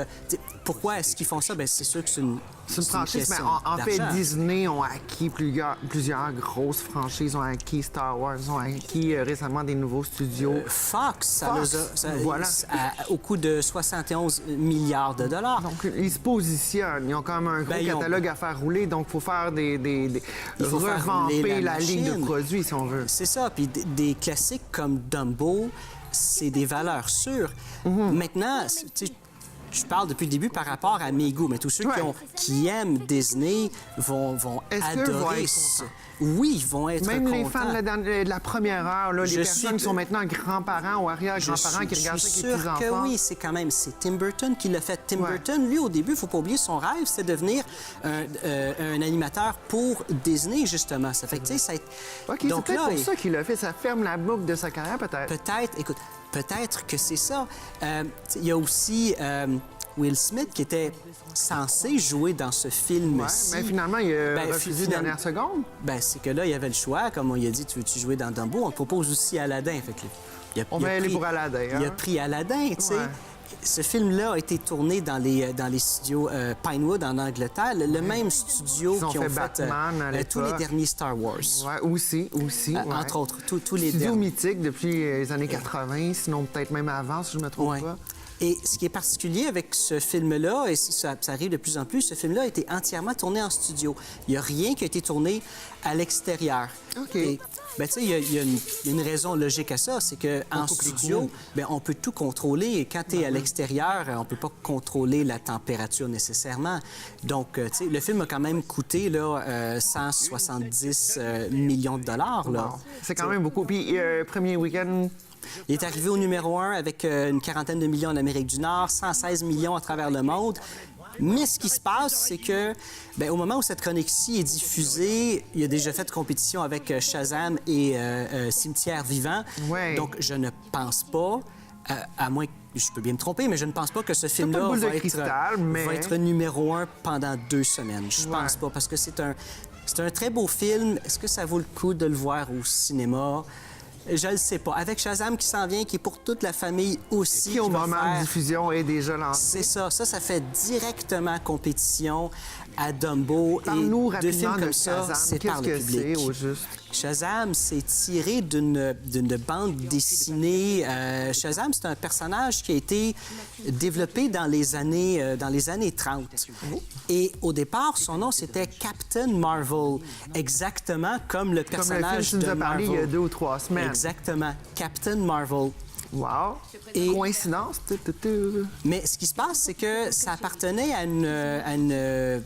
Pourquoi est-ce qu'ils font ça? Bien, c'est sûr que c'est une franchise, mais question en fait, d'argent. Disney ont acquis plusieurs grosses franchises, ont acquis Star Wars, ont acquis récemment des nouveaux studios. Fox, ça Fox, voilà. au coût de 71 milliards de dollars. Donc, ils se positionnent. Ils ont quand même un gros Ben, ils ont- catalogue à faire rouler, donc il faut faire Il faut faire rouler revamper la la ligne de machine. produits, si on veut. C'est ça. Puis des classiques comme Dumbo, c'est des valeurs sûres. Mhm. Maintenant, tu sais, je parle depuis le début par rapport à mes goûts, mais tous ceux Ouais. qui aiment Disney vont Est-ce qu'eux vont adorer être ça. contents? Oui, ils vont être Même les contents. fans de la première heure, là, les Je personnes suis- qui sont maintenant grands-parents ou Je arrière-grands-parents qui suis regardent ça avec sûr les petits-enfants. que oui, c'est Tim Burton qui l'a fait. Tim Ouais. Burton, lui, au début, il faut pas oublier son rêve, c'est de devenir un animateur pour Disney, justement. Ça fait que, tu sais, ça... OK, c'est Donc peut-être là, pour ça qu'il l'a fait. Ça ferme la boucle de sa carrière, peut-être. Peut-être que c'est ça. Il y a aussi Will Smith qui était censé jouer dans ce Ouais, film-ci. mais finalement, il a Ben, refusé finalement- dernière seconde. Ben, c'est que là, il y avait le choix. Comme on lui a dit, tu veux-tu jouer dans Dumbo? On te propose aussi Aladdin. Fait que, On va aller pour Aladdin, hein? Il a pris Aladdin, tu sais. Ouais. Ce film-là a été tourné dans les studios Pinewood en Angleterre, le même studio Ils ont qui ont fait fait Batman à tous les l'époque. derniers Star Wars. Ouais, aussi. Ouais. Entre autres, tous les Studio derniers. mythique depuis les années 80, sinon peut-être même avant, si je me trompe Ouais. pas. Et ce qui est particulier avec ce film-là, et ça arrive de plus en plus, ce film-là a été entièrement tourné en studio. Il n'y a rien qui a été tourné à l'extérieur. OK. Et, ben, tu sais, il y a une raison logique à ça, c'est qu'en studio, ben, on peut tout contrôler. Et quand tu es à l'extérieur, on peut pas contrôler la température nécessairement. Donc, tu sais, le film a quand même coûté là, 170 millions de dollars. Là. Bon, c'est quand même beaucoup. Puis, premier week-end, Il est arrivé au numéro 1 avec une quarantaine de millions en Amérique du Nord, 116 millions à travers le monde. Mais ce qui se passe, c'est que, bien, au moment où cette chronique-ci est diffusée, il a déjà fait compétition avec Shazam et Cimetière Vivant. Ouais. Donc, je ne pense pas, à moins que je peux bien me tromper, mais je ne pense pas que ce pas film-là de boule de va cristal, mais- va être numéro 1 pendant 2 semaines. Je Ouais. pense pas, parce que c'est un très beau film. Est-ce que ça vaut le coup de le voir au cinéma? Je ne sais pas. Avec Shazam qui s'en vient, qui est pour toute la famille aussi. Qui, au va moment faire- de diffusion, est déjà lancé. C'est ça. Ça fait directement compétition à Dumbo. Parle-nous Et de films rapidement de comme ça, Shazam. c'est Qu'est-ce par que le public. c'est, au juste? Shazam, c'est tiré d'une bande dessinée. Shazam, c'est un personnage qui a été développé dans les années 30. Et au départ, son nom, c'était Captain Marvel, exactement comme le Comme le personnage film que tu nous de as parlé il y a Marvel. 2 ou 3 semaines. Exactement, Captain Marvel. Wow. Et- Coïncidence? Mais ce qui se passe, c'est que ça appartenait à une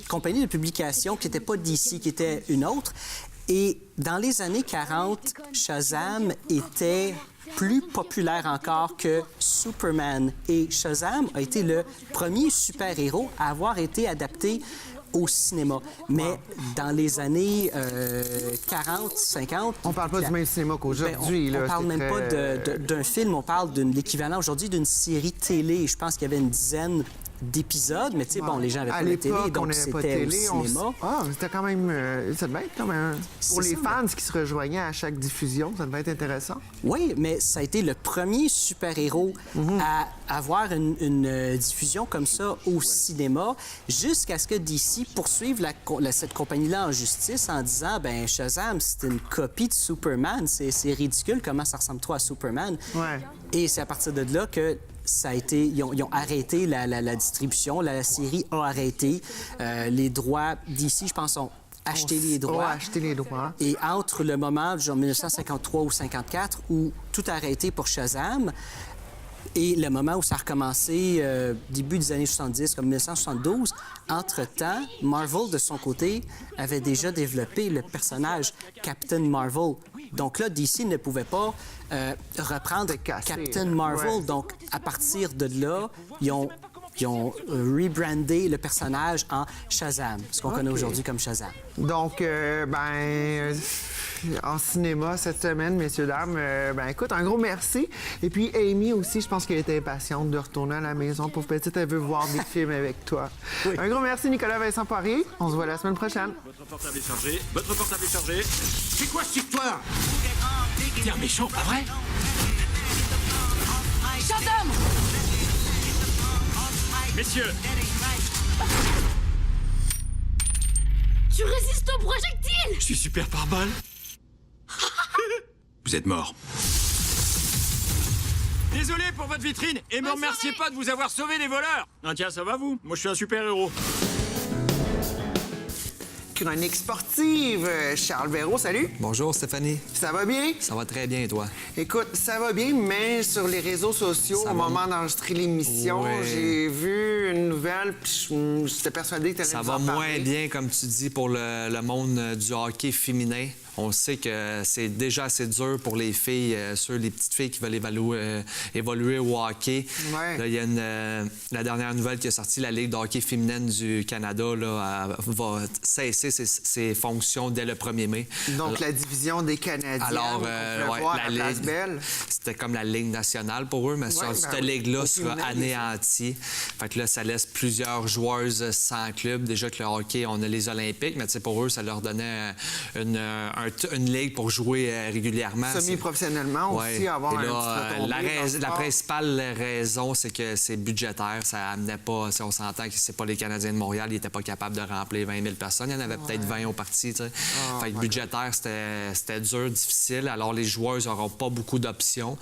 compagnie de publication qui n'était pas DC, qui était une autre. Et dans les années 40, Shazam était plus populaire encore que Superman. Et Shazam a été le premier super-héros à avoir été adapté au cinéma. Mais dans les années 40, 50... On parle pas du même cinéma qu'aujourd'hui. on là. parle C'est même pas très- d'un film, on parle de l'équivalent aujourd'hui d'une série télé. Je pense qu'il y avait une dizaine d'épisodes, mais tu sais, bon, les gens avaient À pas la télé, l'époque, on donc n'avait pas de c'était au télé. cinéma. Ah, c'était quand même... ça devait être comme un... Pour C'est les ça, fans qui se rejoignaient à chaque diffusion, ça devait être intéressant. Oui, mais ça a été le premier super-héros à avoir une diffusion comme ça au cinéma, jusqu'à ce que DC poursuive cette compagnie-là en justice en disant, ben Shazam, c'est une copie de Superman, c'est ridicule, comment ça ressemble trop à Superman? Ouais. Et c'est à partir de là que ça a été, ils ont arrêté la distribution, la série a arrêté. Les droits d'ici, je pense, ont acheté les droits. Oh, acheter les droits. Et entre le moment, genre 1953 ou 54, où tout a arrêté pour Shazam, et le moment où ça a recommencé, début des années 70, comme 1972, entre-temps, Marvel, de son côté, avait déjà développé le personnage Captain Marvel. Donc là, DC ne pouvait pas reprendre casser, Captain Marvel. ouais. Donc, à partir de là, ils ont rebrandé le personnage en Shazam, ce qu'on connaît aujourd'hui comme Shazam. Donc, en cinéma cette semaine, messieurs, dames, écoute, un gros merci. Et puis, Amy aussi, je pense qu'elle était impatiente de retourner à la maison. Pauvre petite, elle veut voir des films avec toi. Oui. Un gros merci, Nicolas Vincent Poirier. On se voit la semaine prochaine. Votre portable est chargé. Votre portable est chargé. C'est quoi cette histoire? T'es un méchant, pas vrai? Shazam! Messieurs, Tu résistes aux projectiles! je suis super par balle. Vous êtes mort. Désolé pour votre vitrine et me remerciez pas de vous avoir sauvé les voleurs. Ah tiens, ça va vous? Moi je suis un super-héros. Chronique sportive. Charles Véraud, salut. Bonjour Stéphanie, Ça va bien? ça va très bien et toi? Écoute, ça va bien, mais sur les réseaux sociaux, Ça au va. moment d'enregistrer l'émission, Ouais. j'ai vu une nouvelle, puis j'étais persuadé que tu allais Ça nous va en moins parler. bien, comme tu dis, pour le monde du hockey féminin. On sait que c'est déjà assez dur pour les filles, les petites filles qui veulent évoluer au hockey. Ouais. Là, il y a la dernière nouvelle qui est sortie, la Ligue de hockey féminine du Canada là, va cesser ses fonctions dès le 1er mai. Donc, la division des Canadiens, Alors, qu'on peut ouais, voir la à la Place Ligue, Belle. c'était comme la Ligue nationale pour eux, mais cette oui, Ligue-là au sera féminin, anéantie. Fait que là, ça laisse plusieurs joueuses sans club. Déjà que le hockey, on a les Olympiques, mais tu sais, pour eux, ça leur donnait une ligue pour jouer régulièrement. Semi-professionnellement aussi, avoir Et un là, petit retombé dans le la sport. principale raison, c'est que c'est budgétaire. Ça amenait pas... Si on s'entend que c'est pas les Canadiens de Montréal, ils n'étaient pas capables de remplir 20 000 personnes. Il y en avait peut-être 20 au parti, tu sais. Fait que budgétaire, c'était dur, difficile. Alors, les joueurs n'auront pas beaucoup d'options.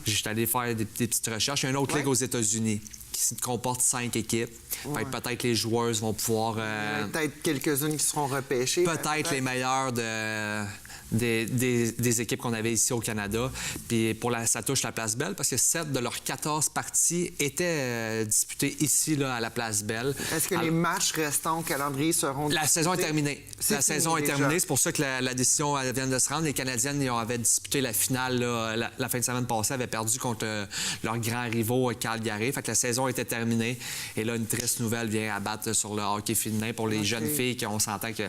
J'étais allé faire des petites recherches. Il y a une autre ligue aux États-Unis qui comporte 5 équipes. Fait que peut-être les joueuses vont pouvoir... Peut-être quelques-unes qui seront repêchées. peut-être les meilleurs des équipes qu'on avait ici au Canada. Puis ça touche la Place Belle parce que 7 de leurs 14 parties étaient disputées ici, là, à la Place Belle. Est-ce que les matchs restants au calendrier seront La saison est terminée. C'est La saison fini est terminée. déjà. C'est pour ça que la décision vient de se rendre. Les Canadiennes ils avaient disputé la finale là, la fin de semaine passée, avaient perdu contre leurs grands rivaux Calgary. Fait que la saison était terminée. Et là, une triste nouvelle vient abattre sur le hockey féminin pour les jeunes filles qu'on s'entend que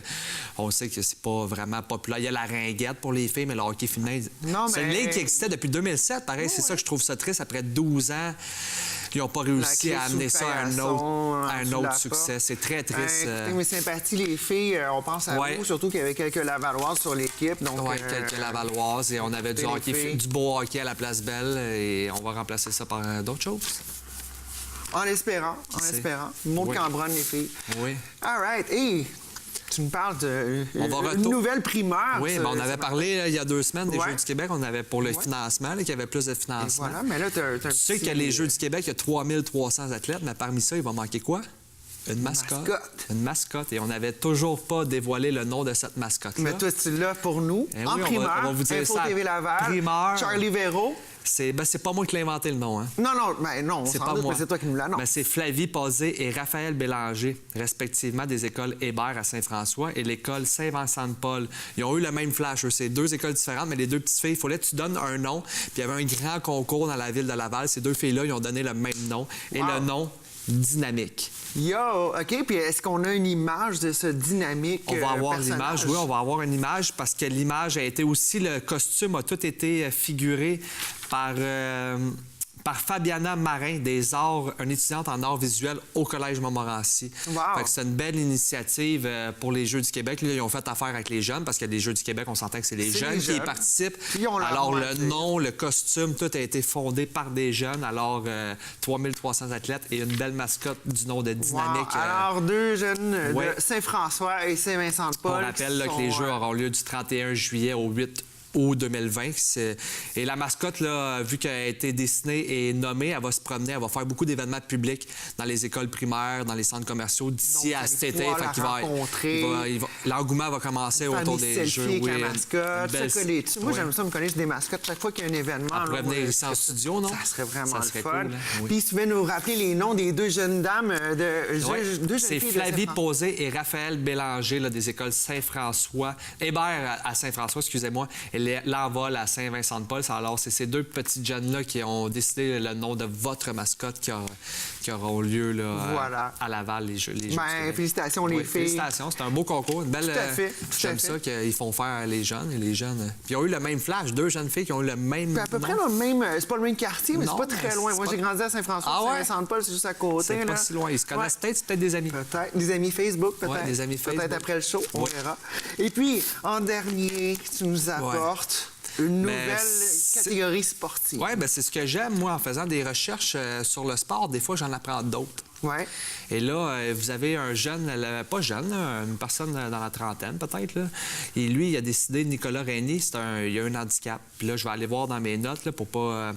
on sait que c'est pas vraiment populaire. Il y a la ringuette pour les filles, mais le hockey féminin, Non, c'est mais- une ligue qui existait depuis 2007. Pareil, c'est ça que je trouve ça triste après 12 ans. ils n'ont pas réussi La à crise amener sous ça à un paillasson, autre tu succès. C'est très triste. Écoutez, mes sympathies, les filles, on pense à Ouais. vous, surtout qu'il y avait quelques Lavalloises sur l'équipe. Donc, Oui, quelques Lavalloises et on avait du, les hockey, filles. du beau hockey à la Place Belle et on va remplacer ça par d'autres choses. En espérant, Monte Oui. Cambronne, les filles. Oui. All right. Hey, tu me parles de On va une nouvelle primeur. Oui, ça, mais on avait parlé il y a 2 semaines des Ouais. Jeux du Québec. On avait pour le financement, là, qu'il y avait plus de Et financement. voilà, mais là, t'as un Tu sais petit- que les Jeux du Québec, il y a 3300 athlètes, mais parmi ça, il va manquer quoi? Une mascotte. Une mascotte. Et on n'avait toujours pas dévoilé le nom de cette mascotte-là. Mais toi, tu l'as pour nous. Eh en oui, primeur, on va vous dire Info ça. TV Laval, Primeur. Charlie Véro. C'est pas moi qui l'ai inventé le nom. Hein? Non, on C'est s'en pas doute, moi. mais c'est toi qui nous l'annonces. Mais c'est Flavie Posé et Raphaël Bélanger, respectivement des écoles Hébert à Saint-François et l'école Saint-Vincent-de-Paul. Ils ont eu le même flash. C'est 2 écoles différentes, mais les 2 petites filles, il fallait que tu donnes un nom. Puis il y avait un grand concours dans la ville de Laval. Ces 2 filles-là, ils ont donné le même nom. Et Wow. le nom, Dynamique. Yo, OK. Puis est-ce qu'on a une image de ce dynamique On va avoir personnage? l'image, oui, on va avoir une image parce que l'image a été aussi, le costume a tout été figuré par Fabiana Marin des arts, une étudiante en arts visuels au Collège Montmorency. Wow. Fait que c'est une belle initiative pour les Jeux du Québec. Là, ils ont fait affaire avec les jeunes parce que les Jeux du Québec, on s'entend que c'est les C'est jeunes les qui jeunes. y participent. Puis on leur Alors, voit, le tu sais. nom, le costume, tout a été fondé par des jeunes. Alors, 3300 athlètes et une belle mascotte du nom de Wow. Dynamique. Alors, 2 jeunes ouais. de Saint-François et Saint-Vincent-de-Paul. On rappelle là, qui que les sont, Jeux auront lieu du 31 juillet au 8 août 2020. Et la mascotte, là, vu qu'elle a été dessinée et nommée, elle va se promener, elle va faire beaucoup d'événements publics dans les écoles primaires, dans les centres commerciaux d'ici Donc, à vous cet allez été. pouvoir Fait la qu'il va- rencontrer. l'engouement va commencer autour famille des selfie Jeux. avec Oui, la une mascotte, belle- se coller dessus. Moi, Ouais. j'aime ça me coller sur des mascottes chaque fois qu'il y a un événement. Elle pourrait là, venir moi, ici en studio, non? Ça serait vraiment Ça serait le fun. cool, hein? Oui. Puis, tu veux nous rappeler les noms des 2 jeunes dames, Ouais. deux jeunes C'est filles de Flavie Saint-François. Posé et Raphaël Bélanger là, des écoles Saint-François, Hébert à Saint-François, excusez-moi, et l'Envol à Saint-Vincent-de-Paul. Alors, c'est ces 2 petites jeunes-là qui ont décidé le nom de votre mascotte qui auront lieu là, Voilà. à Laval, les Jeux. Les Jeux du Ben, Québec. félicitations, les Oui, filles. Félicitations, c'est un beau concours, une belle. Tout à fait, tout J'aime à fait. ça qu'ils font faire les jeunes et les jeunes. Puis ils ont eu le même flash, 2 jeunes filles qui ont eu le même. Puis à peu près nom. le même. C'est pas le même quartier, mais Non, c'est pas très mais loin. c'est Moi, pas- j'ai grandi à Saint-François, Ah ouais? Saint-Vincent-de-Paul, c'est juste à côté. C'est pas là. si loin. Ils se connaissent Ouais. peut-être, c'est peut-être des amis. Peut-être. Des amis Facebook, peut-être. Ouais, des amis Peut-être Facebook. après le show, on Ouais. verra. Et puis, en dernier, tu nous apportes une Mais nouvelle c'est- catégorie sportive. Oui, ben c'est ce que j'aime, moi, en faisant des recherches sur le sport. Des fois, j'en apprends d'autres. Ouais. Et là, vous avez un jeune, pas jeune, là, une personne dans la trentaine peut-être. Là. Et lui, il a décidé, Nicolas Reyni, il a un handicap. Puis là, je vais aller voir dans mes notes là, pour pas...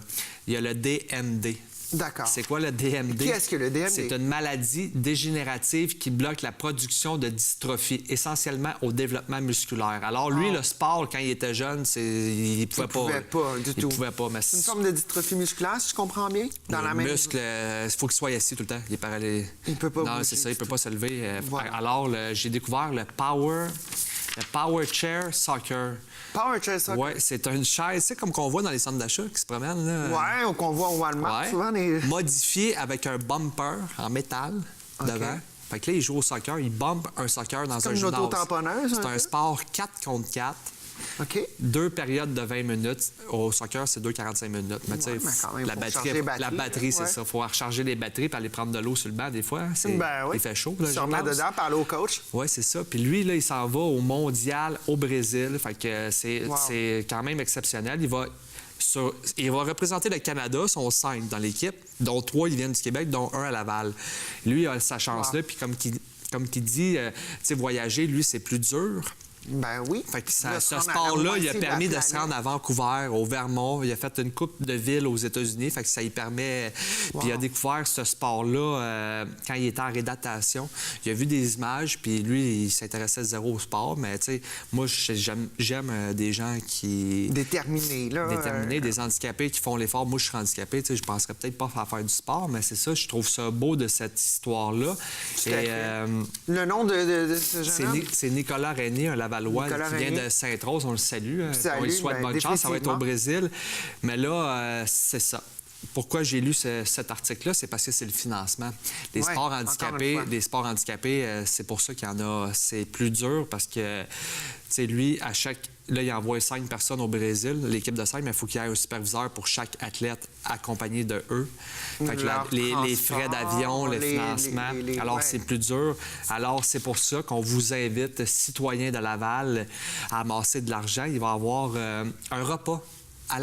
il y a le DMD. D'accord. C'est quoi le DMD? Qu'est-ce que le DMD? C'est une maladie dégénérative qui bloque la production de dystrophie, essentiellement au développement musculaire. Alors lui, le sport, quand il était jeune, il pouvait pas. pouvait pas du tout. Il pouvait pas, mais C'est une forme de dystrophie musculaire, si je comprends bien. Dans la même. muscle, il faut qu'il soit assis tout le temps. Il est paralysé. Il peut pas Non, bouger c'est ça, il du peut pas se lever. Voilà. Alors, j'ai découvert le Power Chair Soccer. Power chair soccer. Ouais, c'est une chaise, c'est comme qu'on voit dans les centres d'achat qui se promènent. Là. Ouais, ou qu'on voit au Walmart, Ouais. souvent. Des... Modifié avec un bumper en métal devant. Fait que là, il joue au soccer, il bump un soccer dans comme un une gymnase. auto-tamponneuse, un C'est peu? un sport 4 contre 4. OK. 2 périodes de 20 minutes. Au soccer, c'est 2,45 minutes. Mais tu sais, Ouais, mais quand même, la faut batterie, recharger les batteries, la batterie, c'est ouais. ça. Il faut recharger les batteries et aller prendre de l'eau sur le banc des fois. Ben oui. Il fait chaud. Là, Se remettre dedans, parler au coach. oui, c'est ça. Puis lui, là, il s'en va au mondial au Brésil. Fait que Wow. c'est quand même exceptionnel. Il va représenter le Canada, ils sont 5 dans l'équipe, dont 3 ils viennent du Québec, dont 1 à Laval. Lui, il a sa chance-là. Puis comme qu'il dit, tu sais, voyager, lui, c'est plus dur. Ben oui. Fait que De se ce rendre à la sport-là, il a moitié de la permis de se planète. rendre à Vancouver, au Vermont. Il a fait une coupe de villes aux États-Unis. Fait que ça lui permet. Puis il a découvert ce sport-là quand il était en réadaptation. Il a vu des images, puis lui, il s'intéressait zéro au sport. Mais tu sais, moi, j'aime des gens qui. Déterminé, là. Déterminés, des handicapés qui font l'effort. Moi, je suis handicapé, tu sais, je penserais peut-être pas à faire du sport, mais c'est ça, je trouve ça beau de cette histoire-là. Tout à fait. Le nom de ce jeune homme? C'est Nicolas Reyni, un Lavallois Nicolas qui vient Reyni. de Sainte-Rose, on le salue. Salut, On lui souhaite ben, bonne chance, ça va être au définitivement. Brésil. Mais là, c'est ça. Pourquoi j'ai lu cet article-là? C'est parce que c'est le financement. Les Ouais, sports encore handicapés, une fois. c'est pour ça qu'il y en a. C'est plus dur parce que, tu sais, lui, Là, il envoie 5 personnes au Brésil, l'équipe de 5, mais il faut qu'il y ait un superviseur pour chaque athlète accompagné de eux. Fait que les frais d'avion, le financement, alors c'est plus dur. Alors, c'est pour ça qu'on vous invite, citoyens de Laval, à amasser de l'argent. Il va y avoir un repas à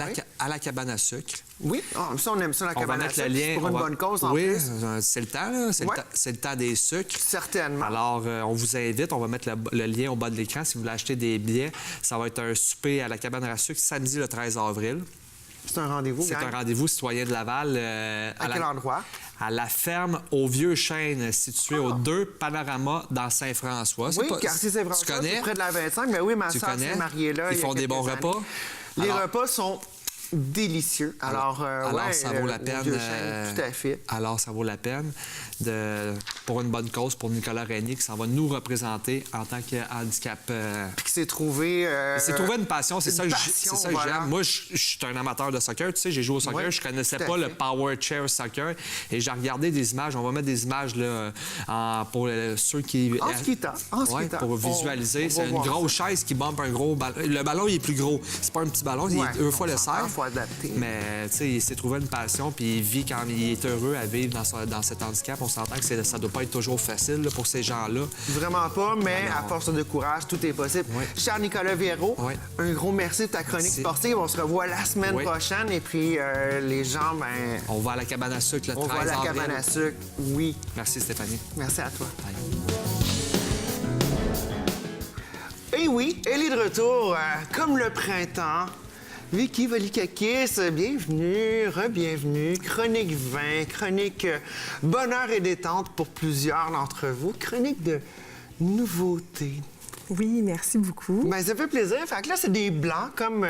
la cabane à sucre. Oui, ça, on aime ça, la cabane à sucre. C'est pour une bonne cause, en plus. Oui, c'est le temps, là. C'est le temps des sucres. Certainement. Alors, on vous invite. On va mettre le lien au bas de l'écran si vous voulez acheter des billets. Ça va être un souper à la cabane à sucre samedi le 13 avril. C'est un rendez-vous, C'est un rendez-vous citoyen de Laval. À quel endroit? À la ferme au Vieux-Chêne, située au 2 Panorama dans Saint-François. Oui, quartier Saint-François, tu connais? c'est près de la 25. Mais oui, ma soeur s'est mariée là. Ils font des bons repas. Les repas sont délicieux. Alors ça vaut la peine. Tout à fait. Alors, ça vaut la peine pour une bonne cause, pour Nicolas Régnier, qui s'en va nous représenter en tant qu'handicap. Puis qui s'est trouvé... Il s'est trouvé une passion, c'est ça que voilà. j'aime. Moi, je suis un amateur de soccer, tu sais, j'ai joué au soccer, je connaissais pas le Power Chair Soccer, et j'ai regardé des images, on va mettre des images là, pour ceux qui... En skitant. Pour visualiser. C'est une grosse chaise qui bombe un gros ballon. Le ballon, il est plus gros. C'est pas un petit ballon, il est 2 fois le serre. Adapté. Mais, tu sais, il s'est trouvé une passion, puis il vit quand il est heureux à vivre dans cet handicap. On s'entend que ça doit pas être toujours facile là, pour ces gens-là. Vraiment pas, mais à force de courage, tout est possible. Cher Nicolas Viéreau, un gros merci de ta chronique sportive. On se revoit la semaine prochaine. Et puis, les gens, ben... On va à la cabane à sucre le 13 avril. On va à la cabane à sucre, oui. Merci, Stéphanie. Merci à toi. Bye. Et oui, elle est de retour, comme le printemps. Vicky Volikakis, bienvenue, re-bienvenue. Chronique vin, chronique bonheur et détente pour plusieurs d'entre vous. Chronique de nouveautés. Oui, merci beaucoup. Bien, ça fait plaisir. Fait que là, c'est des blancs comme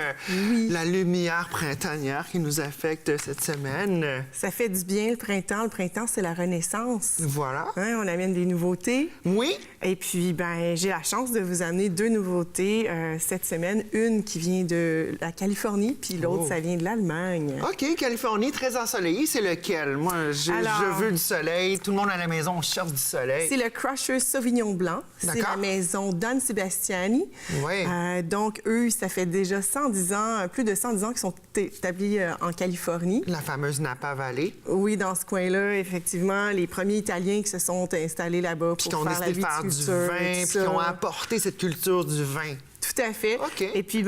la lumière printanière qui nous affecte cette semaine. Ça fait du bien, le printemps. Le printemps, c'est la renaissance. Voilà. Hein, on amène des nouveautés. Oui. Et puis, ben, j'ai la chance de vous amener 2 nouveautés cette semaine. Une qui vient de la Californie, puis l'autre, ça vient de l'Allemagne. OK, Californie, très ensoleillée. C'est lequel? Moi, je veux du soleil. Tout le monde à la maison cherche du soleil. C'est le Crusher Sauvignon Blanc. C'est la maison Don Sebastiani. Oui. Donc, eux, ça fait déjà 110 ans, plus de 110 ans qu'ils sont établis en Californie. La fameuse Napa Valley. Oui, dans ce coin-là, effectivement, les premiers Italiens qui se sont installés là-bas pour faire la viticulture. Du vin, puis qui ont apporté cette culture du vin. Tout à fait. OK. Et puis,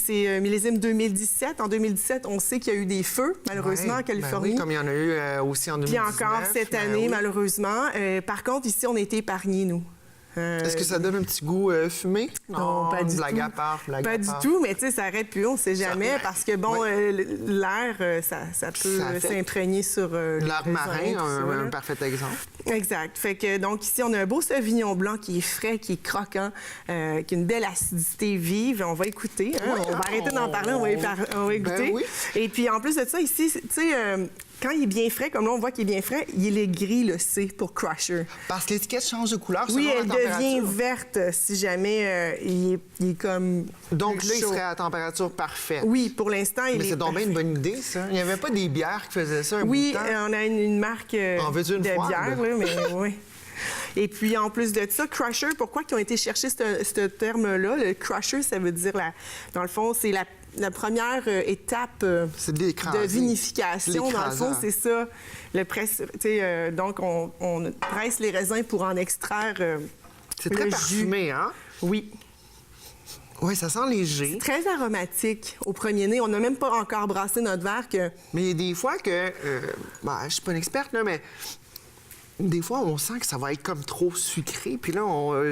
c'est millésime 2017. En 2017, on sait qu'il y a eu des feux, malheureusement, en Californie. Ben oui, comme il y en a eu aussi en 2019. Puis encore cette année, malheureusement. Par contre, ici, on a été épargnés, nous. Est-ce que ça donne un petit goût fumé? Non, pas du blague tout. À part, pas du tout, mais tu sais, ça arrête plus, on ne sait jamais, parce que, bon, l'air, ça peut s'imprégner sur l'air marin, un parfait exemple. Exact. Fait que, donc, ici, on a un beau Sauvignon blanc qui est frais, qui est croquant, qui a une belle acidité vive. On va écouter. Hein? On va arrêter d'en parler, on va écouter. Ben oui. Et puis, en plus de ça, ici, tu sais... quand il est bien frais, comme là, on voit qu'il est bien frais, il est gris, le C, pour Crusher. Parce que l'étiquette change de couleur selon la température. Oui, elle devient verte si jamais il est comme Donc là, il chaud. serait à température parfaite. Oui, pour l'instant, il est Mais c'est donc bien une bonne idée, ça. Il n'y avait pas des bières qui faisaient ça un bout de temps? On a une marque de bière, là, mais oui. Et puis, en plus de ça, Crusher, pourquoi ils ont été chercher ce terme-là? Le Crusher, ça veut dire, dans le fond, c'est la première étape de vinification. Dans le fond, c'est ça. Donc, on presse les raisins pour en extraire c'est très parfumé, hein? Oui. Oui, ça sent léger. C'est très aromatique au premier nez. On n'a même pas encore brassé notre verre que... Mais il y a des fois que... je suis pas une experte, là, mais... Des fois, on sent que ça va être comme trop sucré, puis là,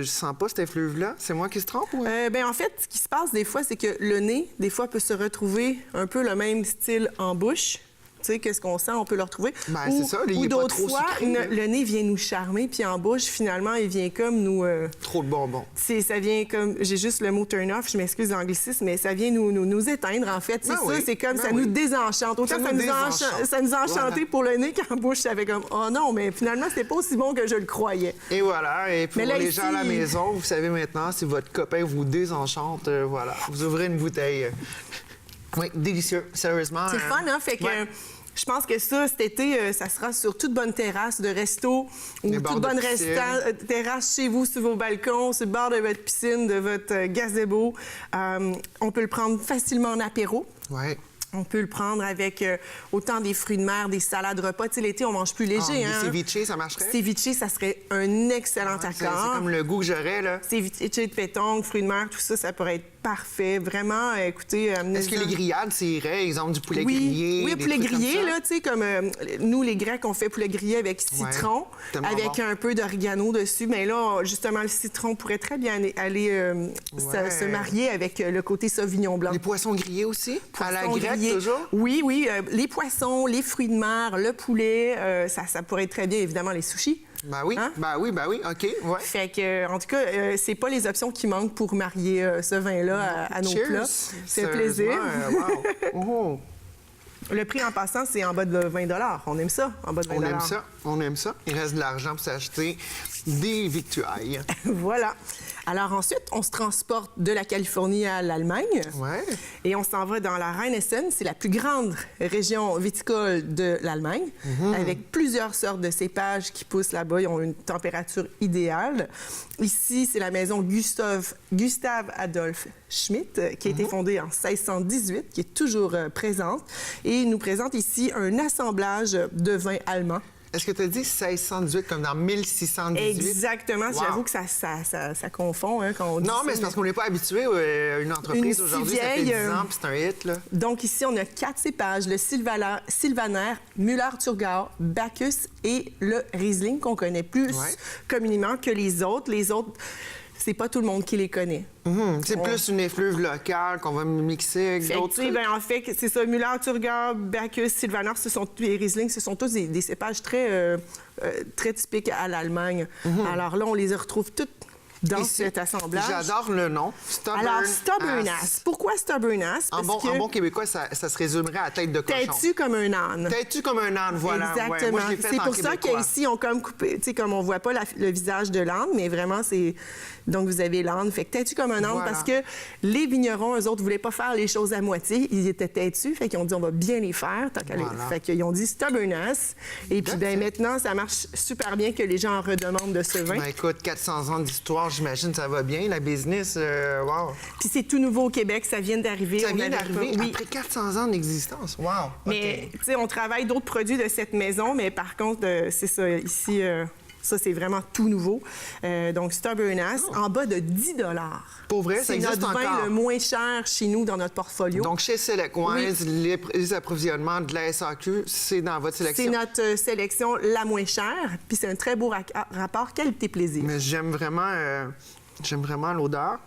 je sens pas cet effluve-là. C'est moi qui se trompe? Ou... en fait, ce qui se passe des fois, c'est que le nez, des fois, peut se retrouver un peu le même style en bouche. Tu sais, qu'est-ce qu'on sent, on peut le retrouver. C'est ça, il est pas trop sucré. Le nez vient nous charmer, puis en bouche, finalement, il vient comme nous... Trop de bonbons. Ça vient comme... J'ai juste le mot turn-off, je m'excuse d'anglicisme, mais ça vient nous éteindre, en fait. C'est comme ça nous désenchante. Autant ça nous a enchanté pour le nez qu'en bouche, ça fait comme « Oh non, mais finalement, c'était pas aussi bon que je le croyais. » Et voilà. Et pour les gens à la maison, vous savez maintenant, si votre copain vous désenchante, voilà, vous ouvrez une bouteille. Oui, délicieux, sérieusement. C'est fun, hein? Fait que... Je pense que ça, cet été, ça sera sur toute bonne terrasse de resto ou toute bonne terrasse chez vous, sur vos balcons, sur le bord de votre piscine, de votre gazebo. On peut le prendre facilement en apéro. Ouais. On peut le prendre avec autant des fruits de mer, des salades repas. Tu sais, l'été, on mange plus léger. Des ceviche, ça marcherait? Ceviche, ça serait un excellent accord. C'est comme le goût que j'aurais, là. Ceviche de pétanque, fruits de mer, tout ça, ça pourrait être parfait. Vraiment, écoutez... Est-ce que les grillades, c'est irait? Exemple, du poulet grillé? Oui, poulet grillé, là, tu sais, comme nous, les Grecs, on fait poulet grillé avec citron, avec un peu d'oregano dessus. Mais là, justement, le citron pourrait très bien aller se marier avec le côté sauvignon blanc. Les poissons grillés aussi? À la grecque, toujours? Oui, oui. Les poissons, les fruits de mer, le poulet, ça pourrait être très bien, évidemment, les sushis. Ben oui, hein? ben oui, OK, ouais. Fait que, en tout cas, c'est pas les options qui manquent pour marier ce vin-là à nos plats. C'est un plaisir. Wow. Le prix en passant, c'est en bas de 20 $. On aime ça, en bas de 20 $. On aime ça, on aime ça. Il reste de l'argent pour s'acheter des victuailles. Voilà. Alors ensuite, on se transporte de la Californie à l'Allemagne. Ouais. Et on s'en va dans la Rheinhessen. C'est la plus grande région viticole de l'Allemagne, avec plusieurs sortes de cépages qui poussent là-bas. Ils ont une température idéale. Ici, c'est la maison Gustav Adolf Schmidt, qui a été fondée en 1618, qui est toujours présente. Et il nous présente ici un assemblage de vins allemands. Est-ce que tu as dit 1618 comme dans 1618? Exactement. Wow. J'avoue que ça confond hein, quand on dit non, ça, mais c'est parce qu'on n'est pas habitué à une entreprise une aujourd'hui. si vieille, ça fait 10 ans, puis c'est un hit, là. Donc ici, on a 4 cépages. Le Sylvaner, Müller-Thurgau, Bacchus et le Riesling, qu'on connaît plus communément que les autres. Les autres, c'est pas tout le monde qui les connaît. C'est plus une effluve locale qu'on va mixer avec d'autres trucs. Ben, en fait, c'est ça. Müller-Thurgau, Bacchus, Sylvaner, et Riesling, ce sont tous des cépages très typiques à l'Allemagne. Alors là, on les retrouve toutes dans cet assemblage. J'adore le nom. Alors, Stubborn-Ass. Pourquoi Stubborn-Ass? En bon québécois, ça se résumerait à tête de cochon. Têtu comme un âne. Têtu comme un âne, voilà. Exactement. Ouais, moi, je l'ai fait c'est en pour ça québécois. qu'ici, on comme coupé, tu sais, comme on voit pas le visage de l'âne, mais vraiment, c'est... Donc, vous avez l'âne. Fait que têtu comme un âne, parce que les vignerons, eux autres, voulaient pas faire les choses à moitié. Ils étaient têtus, fait qu'ils ont dit, on va bien les faire. Fait qu'ils ont dit Stubborn-Ass. Et puis, ben maintenant, ça marche super bien que les gens en redemandent de ce vin. Ben écoute, 400 ans d'histoire, j'imagine, ça va bien, la business, wow. Puis c'est tout nouveau au Québec, ça vient d'arriver. Ça vient d'arriver après 400 ans d'existence, wow. Mais, tu sais, on travaille d'autres produits de cette maison, mais par contre, c'est ça, ici... Ça, c'est vraiment tout nouveau. Donc, Stubborn-Ass, en bas de 10 $. Pour vrai, ça existe encore. C'est notre vin le moins cher chez nous dans notre portfolio. Donc, chez Select Wines, les approvisionnements de la SAQ, c'est dans votre sélection? C'est notre sélection la moins chère, puis c'est un très beau rapport qualité-plaisir. Mais j'aime vraiment l'odeur.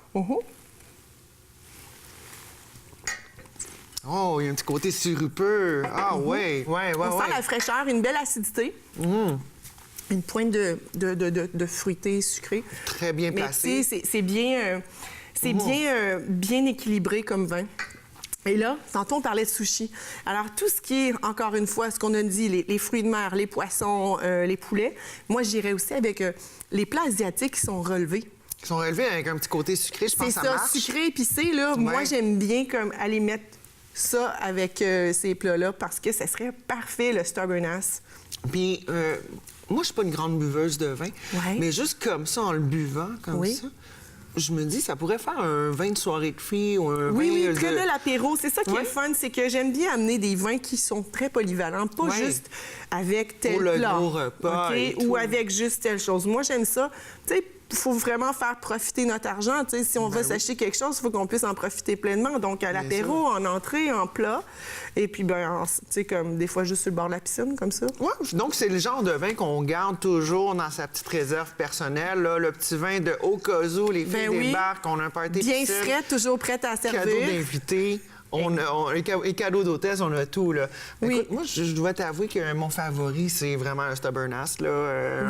Oh, il y a un petit côté sirupeux. Ah, ouais. On sent la fraîcheur, une belle acidité. Une pointe de fruité sucré. Très bien placé. Mais c'est bien, bien équilibré comme vin. Et là, tantôt, on parlait de sushi. Alors, tout ce qui est, encore une fois, ce qu'on a dit, les fruits de mer, les poissons, les poulets, moi, j'irais aussi avec les plats asiatiques qui sont relevés. Qui sont relevés avec un petit côté sucré, je pense que ça marche. C'est ça, sucré, épicé, là. Moi, j'aime bien comme aller mettre ça avec ces plats-là parce que ça serait parfait, le Stubborn-Ass. Puis, moi, je suis pas une grande buveuse de vin, mais juste comme ça, en le buvant, comme ça, je me dis, ça pourrait faire un vin de soirée de filles ou un vin de... très bel apéro. C'est ça qui est le fun, c'est que j'aime bien amener des vins qui sont très polyvalents, pas juste avec tel plat. Pour le gros repas ou avec juste telle chose. Moi, j'aime ça. Tu sais, il faut vraiment faire profiter notre argent. Tu sais, si on va s'acheter quelque chose, il faut qu'on puisse en profiter pleinement. Donc, à l'apéro, en entrée, en plat. Et puis, ben, tu sais, comme des fois juste sur le bord de la piscine, comme ça. Oui, donc c'est le genre de vin qu'on garde toujours dans sa petite réserve personnelle. Là, le petit vin de au cas où les filles débarquent, on a un party bien piscine, frais, toujours prêt à servir. Cadeau d'invités. Les cadeaux d'hôtesse, on a tout, là. Écoute, moi, je dois t'avouer que mon favori, c'est vraiment un Stubborn-Ass, là.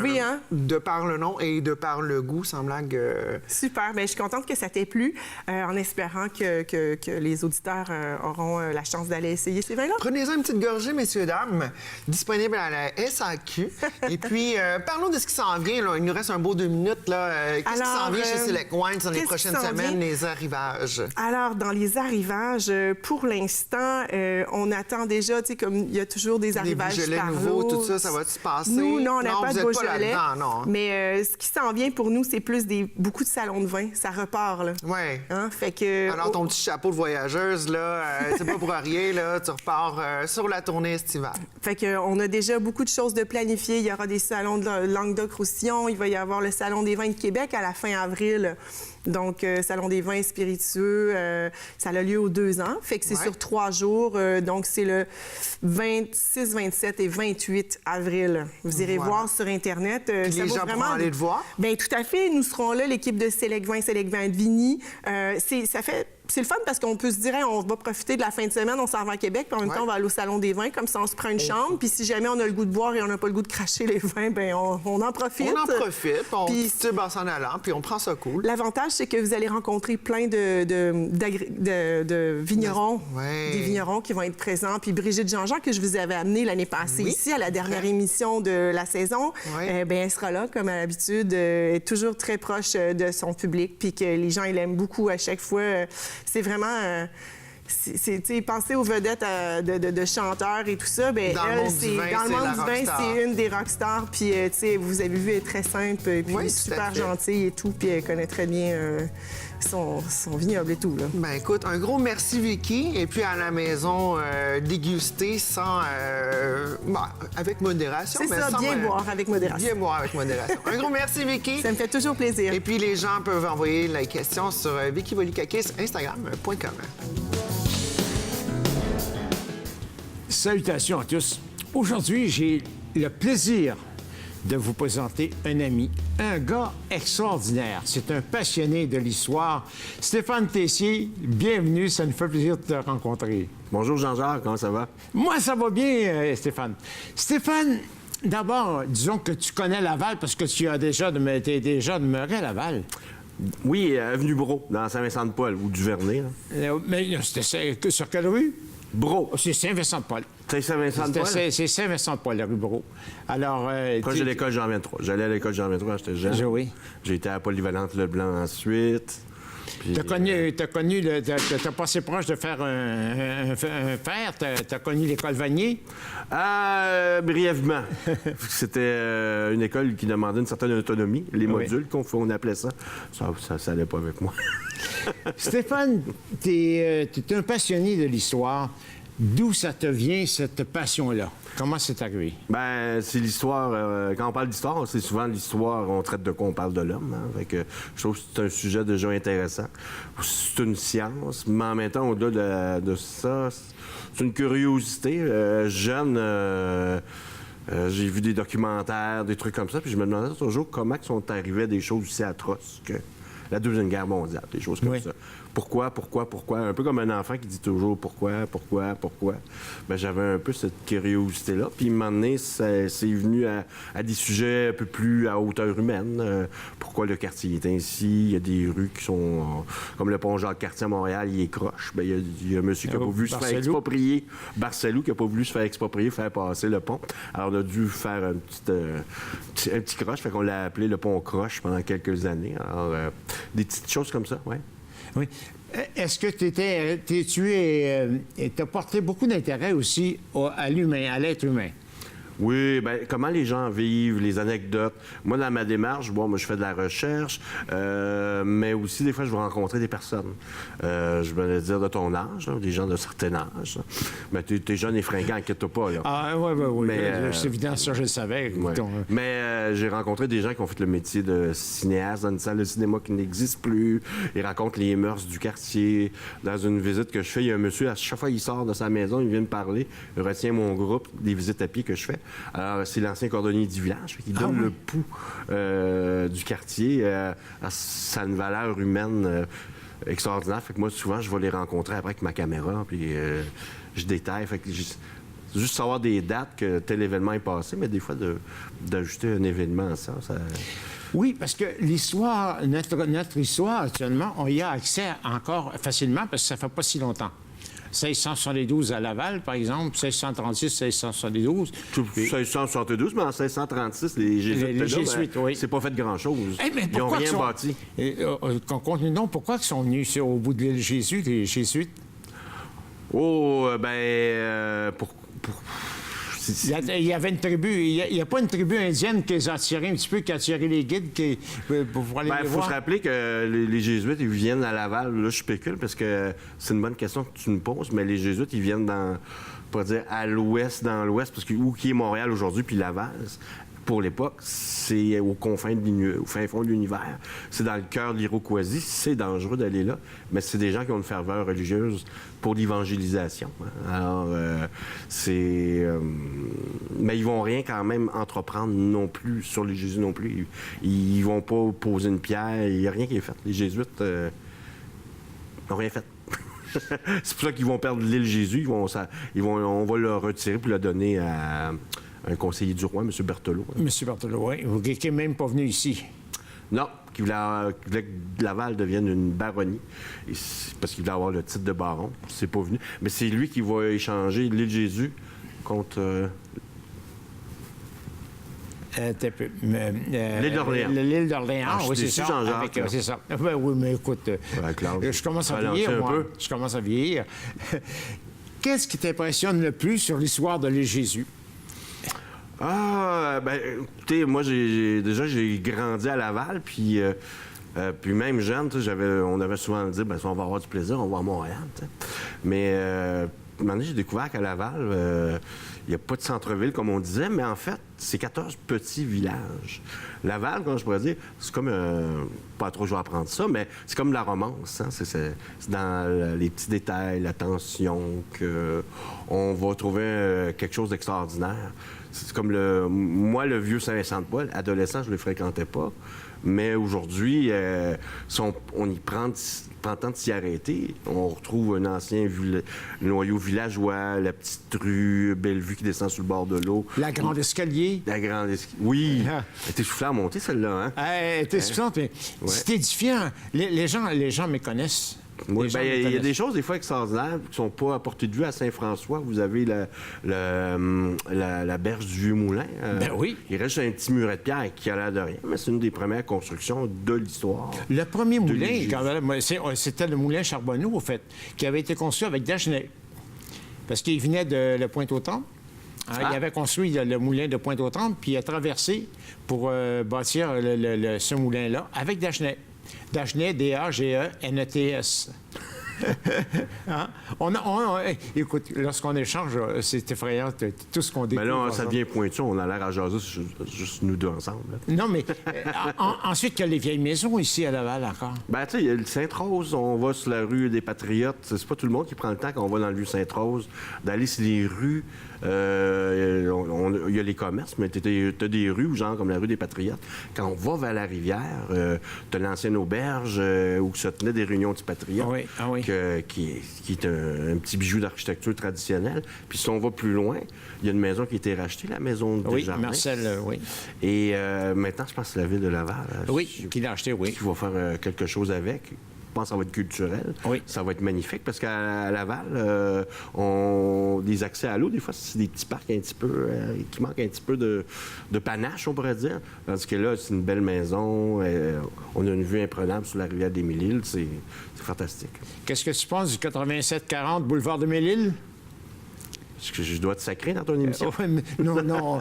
De par le nom et de par le goût, sans blague. Super. Bien, je suis contente que ça t'ait plu, en espérant que les auditeurs auront la chance d'aller essayer ces vins-là. Prenez-en une petite gorgée, messieurs, dames, disponible à la SAQ. Et puis, parlons de ce qui s'en vient, là. Il nous reste un beau 2 minutes, là. Qu'est-ce qui s'en vient chez Select Wines dans les prochaines semaines, les arrivages? Alors, dans les arrivages... pour l'instant, on attend déjà, tu sais, comme il y a toujours des arrivages par nouveaux, l'eau. tout ça, ça va se passer? Nous, non, on n'a pas de vous êtes Beaujolais. pas là-dedans, non. Mais ce qui s'en vient pour nous, c'est plus beaucoup de salons de vin. Ça repart, là. Oui. Hein? Fait que... Alors, ton petit chapeau de voyageuse, là, c'est pas pour rien, là, tu repars sur la tournée estivale. Fait qu'on a déjà beaucoup de choses de planifier. Il y aura des salons de Languedoc-Roussillon. Il va y avoir le Salon des vins de Québec à la fin avril. Donc, Salon des vins spiritueux, ça a lieu aux 2 ans. Fait que c'est sur 3 jours. Donc, c'est le 26, 27 et 28 avril. Vous irez voir sur Internet. Puis les gens pourront aller te voir? Bien, tout à fait. Nous serons là, l'équipe de Select Vin de Vigny. C'est le fun parce qu'on peut se dire, hey, on va profiter de la fin de semaine, on s'en va à Québec, puis en même temps, on va aller au Salon des vins, comme ça, on se prend une chambre. Puis si jamais on a le goût de boire et on n'a pas le goût de cracher les vins, bien, on en profite. On en profite, on titube en s'en allant, puis on prend ça cool. L'avantage, c'est que vous allez rencontrer plein de vignerons, des vignerons qui vont être présents. Puis Brigitte Jean-Jean, que je vous avais amenée l'année passée ici, à la dernière émission de la saison, bien, elle sera là, comme à l'habitude, toujours très proche de son public, puis que les gens, ils l'aiment beaucoup à chaque fois. C'est vraiment... penser aux vedettes de chanteurs et tout ça, bien, dans elle, le monde du vin, c'est une des rockstars. Puis, vous avez vu, elle est très simple, puis super gentille et tout, puis elle connaît très bien son vignoble et tout. Là. Ben écoute, un gros merci, Vicky. Et puis, à la maison, déguster avec modération. C'est ça, bien boire avec modération. Bien boire avec modération. Un gros merci, Vicky. Ça me fait toujours plaisir. Et puis, les gens peuvent envoyer la question sur Vicky Volikakis, Instagram.com. Salutations à tous. Aujourd'hui, j'ai le plaisir de vous présenter un ami, un gars extraordinaire. C'est un passionné de l'histoire. Stéphane Tessier, bienvenue, ça nous fait plaisir de te rencontrer. Bonjour Jean-Jacques, comment ça va? Moi, ça va bien, Stéphane. Stéphane, d'abord, disons que tu connais Laval parce que tu as déjà demeuré à Laval. Oui, avenue Brault, dans Saint-Vincent-de-Paul, ou Duvernay. Mais c'était sur quelle rue? Brault. C'est Saint-Vincent-de-Paul. C'est Saint-Vincent-de-Paul? C'est Saint-Vincent-de-Paul, la rue Brault. Alors... Proche de l'école Jean 23. J'allais à l'école Jean 23 quand j'étais jeune. Oui. J'ai été à la Polyvalente Leblanc ensuite. T'as passé proche de faire un fer? T'as connu l'école Vanier? Brièvement. C'était une école qui demandait une certaine autonomie. Les modules, on appelait ça. Ça allait pas avec moi. Stéphane, t'es un passionné de l'histoire. D'où ça te vient, cette passion-là? Comment c'est arrivé? Bien, c'est l'histoire. Quand on parle d'histoire, c'est souvent l'histoire, on traite de quoi? On parle de l'homme. Hein? Fait que je trouve que c'est un sujet déjà intéressant. C'est une science, mais en même temps, au-delà de ça, c'est une curiosité. Jeune, j'ai vu des documentaires, des trucs comme ça, puis je me demandais toujours comment sont arrivées des choses aussi atroces que la Deuxième Guerre mondiale, des choses comme ça. Pourquoi? Un peu comme un enfant qui dit toujours pourquoi? Bien, j'avais un peu cette curiosité-là. Puis, à un moment donné, c'est venu à des sujets un peu plus à hauteur humaine. Pourquoi le quartier est ainsi? Il y a des rues qui sont... comme le pont Jacques-Cartier à Montréal, il est croche. Bien, il y a un monsieur qui n'a pas voulu se faire exproprier. Barcellou qui n'a pas voulu se faire exproprier, faire passer le pont. Alors, on a dû faire un petit croche. Fait qu'on l'a appelé le pont croche pendant quelques années. Alors, des petites choses comme ça, oui. Oui. Est-ce que tu as porté beaucoup d'intérêt aussi à l'humain, à l'être humain? Oui, bien, comment les gens vivent, les anecdotes. Moi, dans ma démarche, moi, je fais de la recherche, mais aussi, des fois, je vais rencontrer des personnes. Je vais dire de ton âge, des gens d'un certain âge. Mais t'es jeune et fringant, inquiète-toi pas, là. Ah, oui. C'est évident, ça, je le savais. Ouais. Mais j'ai rencontré des gens qui ont fait le métier de cinéaste dans une salle de cinéma qui n'existe plus. Ils racontent les mœurs du quartier. Dans une visite que je fais, il y a un monsieur, à chaque fois qu'il sort de sa maison, il vient me parler. Il retient mon groupe, des visites à pied que je fais. Alors, c'est l'ancien cordonnier du village qui donne le pouls du quartier. Ça a une valeur humaine extraordinaire. Fait que moi, souvent, je vais les rencontrer après avec ma caméra, puis je détaille. Fait que juste savoir des dates que tel événement est passé, mais des fois, d'ajouter un événement à ça. Oui, parce que l'histoire, notre histoire, actuellement, on y a accès encore facilement parce que ça fait pas si longtemps. 1672 à Laval, par exemple, 1636, 1672. 1672, mais en 1636, les Jésuites, oui. C'est pas fait grand-chose. Ils n'ont rien bâti. Pourquoi ils sont venus au bout de l'île Jésus, les Jésuites? Oh, Il y avait une tribu. Il n'y a pas une tribu indienne qui les a attirés un petit peu, qui a attiré les guides pour aller les Il faut voir? se rappeler que les Jésuites, ils viennent à Laval. Là, je spécule parce que c'est une bonne question que tu me poses, mais les Jésuites, ils viennent dans l'ouest, parce que où qui est Montréal aujourd'hui, puis Laval. Pour l'époque, c'est aux confins au fin fond de l'univers. C'est dans le cœur de l'Iroquoisie. C'est dangereux d'aller là, mais c'est des gens qui ont une ferveur religieuse pour l'évangélisation. Alors, mais ils vont rien quand même entreprendre non plus sur les Jésus non plus. Ils vont pas poser une pierre. Il n'y a rien qui est fait. Les Jésuites n'ont rien fait. C'est pour ça qu'ils vont perdre l'île Jésus. On va le retirer pour le donner à un conseiller du roi, M. Berthelot. M. Berthelot, oui, qui n'est même pas venu ici. Non, qui voulait que Laval devienne une baronnie, parce qu'il voulait avoir le titre de baron. C'est pas venu. Mais c'est lui qui va échanger l'île Jésus contre... l'île d'Orléans. L'île d'Orléans, oui, c'est ça. Jean-Jacques. C'est ça. Ben, oui, mais écoute, je commence à vieillir, moi. Je commence à vieillir. Qu'est-ce qui t'impressionne le plus sur l'histoire de l'île Jésus? Écoutez, moi, j'ai grandi à Laval, puis même jeune, on avait souvent dit, si on va avoir du plaisir, on va à Montréal, t'sais. Mais à un moment donné, j'ai découvert qu'à Laval, il n'y a pas de centre-ville, comme on disait, mais en fait, c'est 14 petits villages. Laval, quand je pourrais dire, c'est comme, pas trop, je vais apprendre ça, mais c'est comme la romance. Hein? C'est dans les petits détails, l'attention, qu'on va trouver quelque chose d'extraordinaire. C'est comme moi, le vieux Saint-Vincent-de-Paul, adolescent, je ne le fréquentais pas. Mais aujourd'hui, on y prend le temps de s'y arrêter. On retrouve un ancien noyau villageois, la petite rue Bellevue qui descend sur le bord de l'eau. La grande escalier. La grande escalier. Oui. Elle était soufflée à monter, celle-là. Hein? Elle était soufflante, mais c'est édifiant. Les gens méconnaissent. Oui, il y a des choses, des fois, extraordinaires qui ne sont pas à portée de vue à Saint-François. Vous avez la berge du Vieux-Moulin. Oui. Il reste un petit muret de pierre qui a l'air de rien, mais c'est une des premières constructions de l'histoire. Le premier moulin, c'était le moulin Charbonneau, au fait, qui avait été construit avec Dagenais. Parce qu'il venait de la Pointe-aux-Trembles. Il avait construit le moulin de Pointe-aux-Trembles, puis il a traversé pour bâtir ce moulin-là avec Dagenais. Dagenais, D-A-G-E-N-E-T-S. Hein? Écoute, lorsqu'on échange, c'est effrayant tout ce qu'on découvre. Mais là, ça devient pointu. On a l'air à jaser juste nous deux ensemble. Là. Non, mais ensuite, il y a les vieilles maisons ici à Laval encore. Tu sais, il y a le Sainte-Rose. On va sur la rue des Patriotes. C'est pas tout le monde qui prend le temps quand on va dans le vieux Sainte-Rose d'aller sur les rues. Il y a les commerces, mais t'as des rues, genre comme la rue des Patriotes. Quand on va vers la rivière, t'as l'ancienne auberge où se tenaient des réunions du Patriote, qui est un petit bijou d'architecture traditionnelle. Puis si on va plus loin, il y a une maison qui a été rachetée, la maison de Desjardins. Marcel, oui. Et maintenant, je pense que c'est la ville de Laval. Qui l'a acheté, oui. Qui va faire quelque chose avec. Je pense que ça va être culturel. Oui. Ça va être magnifique parce qu'à Laval, des accès à l'eau, des fois, c'est des petits parcs un petit peu qui manquent un petit peu de panache, on pourrait dire. Tandis que là, c'est une belle maison. On a une vue imprenable sur la rivière des Mille-Îles. C'est fantastique. Qu'est-ce que tu penses du 8740 boulevard de Mille-Îles? Est-ce que je dois te sacrer dans ton émission? Non.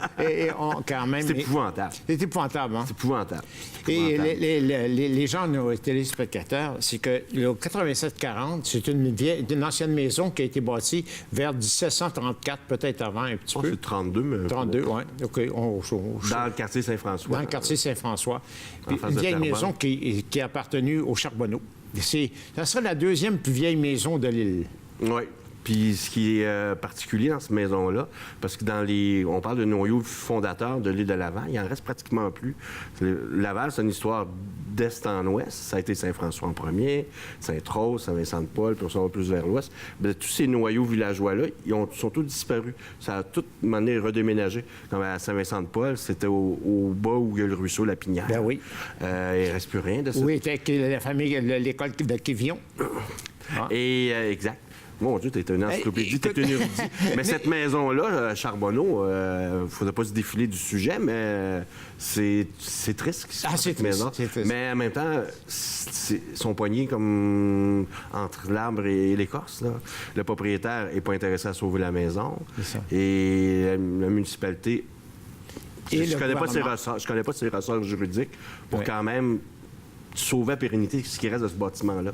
Quand même. C'est épouvantable. C'est épouvantable, hein? C'est épouvantable. Et les gens, nos téléspectateurs, c'est que le 8740, c'est une ancienne maison qui a été bâtie vers 1734, peut-être avant un petit peu. C'est 32, mais... 32, oui. OK. Dans le quartier Saint-François. Dans le quartier Saint-François. Une vieille maison qui a appartenu au Charbonneau. Ça serait la deuxième plus vieille maison de l'île. Oui. Puis ce qui est particulier dans cette maison-là, parce que on parle de noyau fondateur de l'île de Laval, il en reste pratiquement plus. Laval, c'est une histoire d'est en ouest. Ça a été Saint-François en premier, Sainte-Rose, Saint-Vincent-de-Paul, puis on s'en va plus vers l'ouest. Mais tous ces noyaux villageois-là, sont tous disparus. Ça a tout redéménagé. Comme à Saint-Vincent-de-Paul, c'était au bas où il y a le ruisseau La Pinière. Ben oui. Il ne reste plus rien de ça. Oui, avec la famille, l'école de Quévillon. Et exact. Mon Dieu, t'es une encyclopédie, t'es une érudite. Mais cette maison-là, Charbonneau, il ne faudrait pas se défiler du sujet, mais c'est triste ce qui se passe cette maison. Mais en même temps, son poignet comme entre l'arbre et l'écorce. Le propriétaire n'est pas intéressé à sauver la maison. Et la municipalité... Je ne connais pas ses ressorts juridiques pour quand même sauver la pérennité ce qui reste de ce bâtiment-là.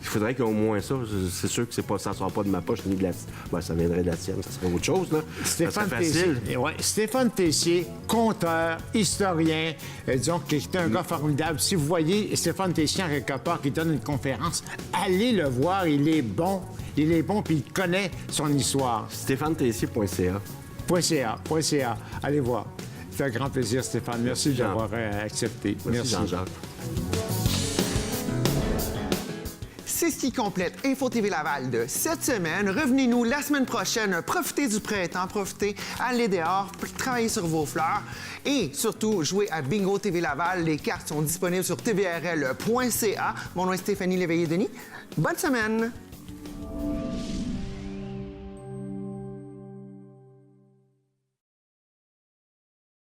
Il faudrait qu'au moins ça, c'est sûr que ça ne sort pas de ma poche ni de la... Ben, ça viendrait de la tienne, ça serait autre chose, là. Stéphane Tessier, Stéphane Tessier, conteur, historien, disons qu'il est un gars formidable. Si vous voyez Stéphane Tessier en quelque part qui donne une conférence, allez le voir, il est bon. Il est bon, puis il connaît son histoire. StéphaneTessier.ca. .ca. Allez voir. Ça fait un grand plaisir, Stéphane. Merci d'avoir accepté. Merci Jean-Jacques. C'est ce qui complète Info TV Laval de cette semaine. Revenez-nous la semaine prochaine. Profitez du printemps, allez dehors, travaillez sur vos fleurs et surtout jouez à Bingo TV Laval. Les cartes sont disponibles sur tvrl.ca. Mon nom est Stéphanie Léveillé-Denis. Bonne semaine!